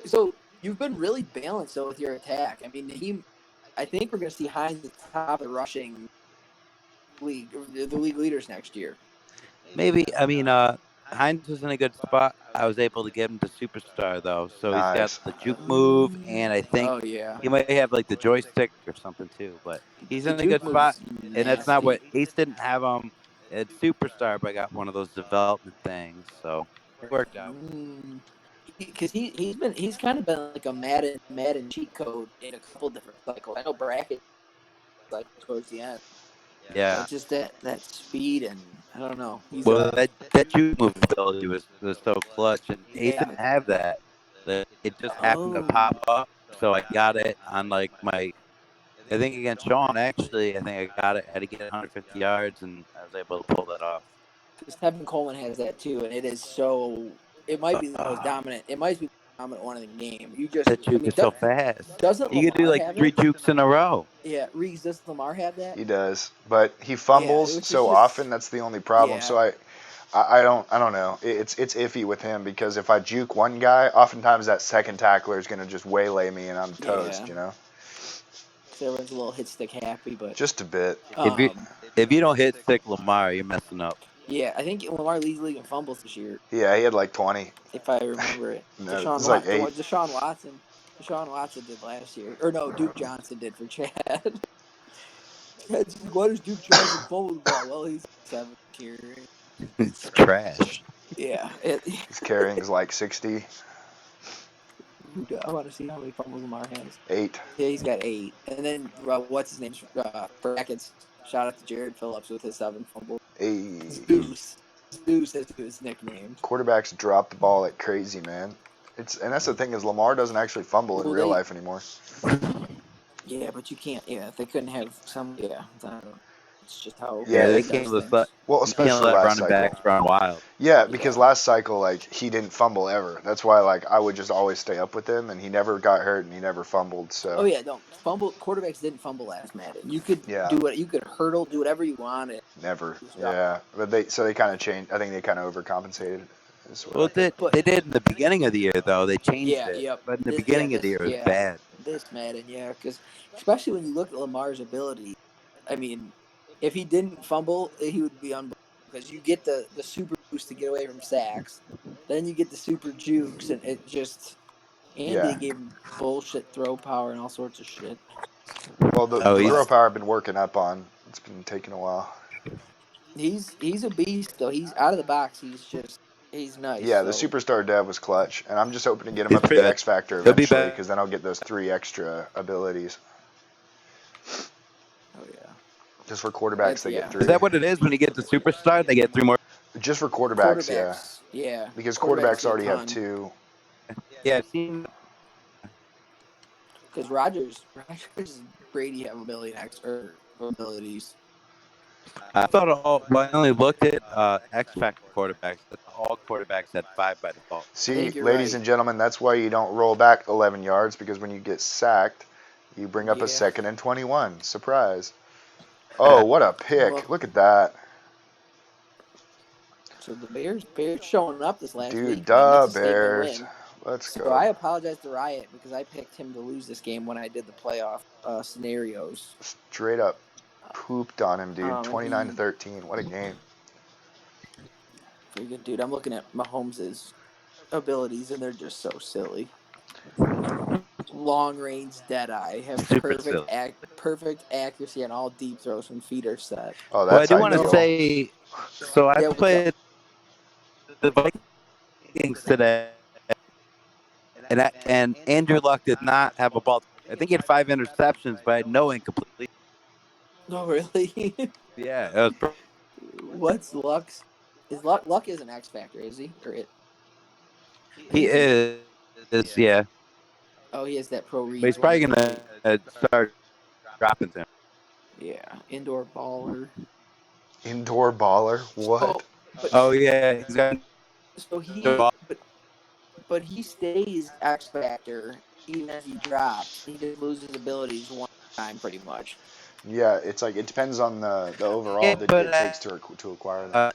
So you've been really balanced though with your attack. I mean, I think we're gonna see Hines at the top of the rushing league, the league leaders next year. Maybe. I mean, Hines was in a good spot. I was able to get him to superstar though, so he's got Nice. the juke move, and I think Oh yeah. he might have like the joystick or something too. But he's The in a good juke spot, move's and that's not nasty. what Ace didn't have him at superstar, but I got one of those development things, so it worked out. Because he's kind of been like a Madden cheat code in a couple different cycles. I know bracket like towards the end. Yeah. But just that speed and I don't know. Well, that juke move ability was so clutch, and Ace didn't have that. It just happened to pop up, so I got it on like my. I think against Sean, actually, I think I got it. I had to get 150 yards, and I was able to pull that off. Because Tevin Coleman has that too, and it is so. It might be the most dominant. It might be the dominant one in the game. You just that juke is so fast. Doesn't you could do Lamar like have 3 it? jukes in a row? Yeah, Reeves, does Lamar have that? He does, but he fumbles which is so just- often. That's the only problem. Yeah. So I don't know. It's iffy with him because if I juke one guy, oftentimes that second tackler is gonna just waylay me and I'm toast. Yeah. You know. So everyone's a little hit stick happy, but Just a bit. If you don't hit stick Lamar, you're messing up. Yeah, I think Lamar leads the league in fumbles this year, Yeah, he had like 20. if I remember it. No, Deshaun it's like Watson, 8. Deshaun Watson did last year, or no, Duke Johnson did for Chad. Why does Duke Johnson fumble the ball? Well, he's 7th here. It's trash. Yeah, His carrying's like 60. I want to see how many fumbles Lamar has. 8. Yeah, he's got 8. And then what's his name? Brackets. Shout out to Jared Phillips with his 7 fumbles. Hey. Zeus is his nickname. Quarterbacks drop the ball like crazy, man. And that's the thing is Lamar doesn't actually fumble in real life anymore. Yeah, but you can't. Yeah, they couldn't have some. Yeah, I don't know. It's just how. Yeah, they he can't does let things. Well, you especially can't let last running cycle. backs run wild. Yeah, because last cycle, like, he didn't fumble ever. That's why, like, I would just always stay up with him, and he never got hurt, and he never fumbled, so. Oh, yeah, no. Quarterbacks didn't fumble last Madden. You could do it. You could hurdle, do whatever you wanted. Never. Yeah. But they kind of changed. I think they kind of overcompensated. Is what Well, I think. But they did in the beginning of the year though. They changed yeah, it, yep. but in the This, beginning of the year it was bad. this Madden, yeah, because especially when you look at Lamar's ability, I mean, if he didn't fumble, he would be unbelievable because you get the super boost to get away from sacks, then you get the super jukes, and it just and Yeah. they gave him bullshit throw power and all sorts of shit. Well, the Oh, throw he's power I've been working up on. It's been taking a while. He's a beast though. He's out of the box. He's nice. Yeah, the So superstar dev was clutch, and I'm just hoping to get him he's up to pretty the good. X Factor He'll be eventually, back. because then I'll get those 3 extra abilities. oh yeah, Just for quarterbacks, they get yeah. 3. Is that what it is when you get the superstar? They get 3 more. Just for quarterbacks, yeah. Quarterbacks, yeah. Because Quarterbacks quarterbacks get a already have ton 2. Yeah, I've seen. because Rogers and Brady have a million extra abilities. I thought all. Well, I only looked at X Factor quarterbacks. But all quarterbacks had 5 by default. I See, think you're ladies right. and gentlemen, that's why you don't roll back 11 yards, because when you get sacked, you bring up a Yeah. 2nd and 21. Surprise. Oh, what a pick. Well, Look at that. so the Bears showing up this last Dude, week, man. That's duh, a statement Bears. win. Let's So I go. apologize to Riot because I picked him to lose this game when I did the playoff scenarios. Straight up pooped on him, dude. And 29 to he 13. What a game. freaking dude. I'm looking at Mahomes' abilities and they're just so silly. Long range dead eye, have Super silly. perfect accuracy on all deep throws when feet are set. Oh, Well, I that's do want to ideal. say. So I Yeah, what's up? played the Vikings today, and Andrew Luck did not have a ball. I think he had 5 interceptions, but I had no incomplete. No, really? Yeah, it was. What's Luck's? Is Luck is an X factor, is he? Or it He is he? is. Yeah, Oh, he has that pro but read he's probably 150. gonna start dropping him. Yeah, indoor baller. Indoor baller? What? So, but Oh yeah, he's got. so he but he stays X factor even as he drops. He just loses abilities one time pretty much. Yeah, it's like it depends on the overall Yeah, that but it takes to acquire them.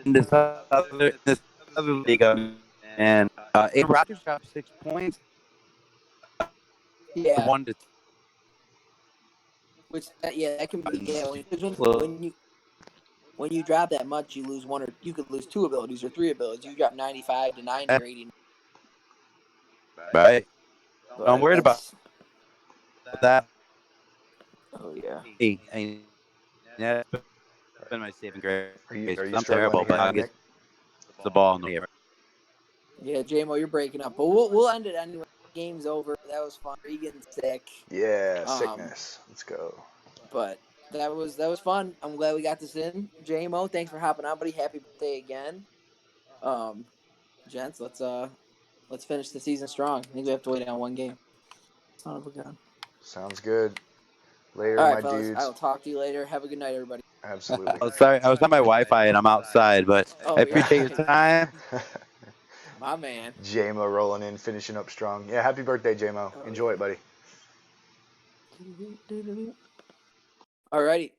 in this other league, and Aaron Rodgers dropped 6 points, Yeah, 1 to which that can be because close. when you drop that much, you lose one or you could lose 2 abilities or 3 abilities. You drop 95 to 90 or 80. Right. I'm But worried about that's that. oh yeah. And that's been my saving grace. Are you I'm struggling to terrible, hear but me, I Nick? get the ball in the air. Yeah, JMO, you're breaking up. But we'll end it anyway. Game's over. That was fun. Regan's sick. Yeah, Um, sickness. Let's go. but that was fun. I'm glad we got this in. JMO, thanks for hopping on, buddy. Happy birthday again. Um, gents, let's finish the season strong. I think we have to wait on one game. Son of a gun. Sounds good. Later, All right, my fellas. I dudes. will talk to you later. Have a good night, everybody. Absolutely. Oh, sorry, I was on my Wi-Fi and I'm outside, but Oh, I you're appreciate your right. time. My man. JMO rolling in, finishing up strong. Yeah, happy birthday, JMO. Oh, Enjoy it, buddy. Alrighty.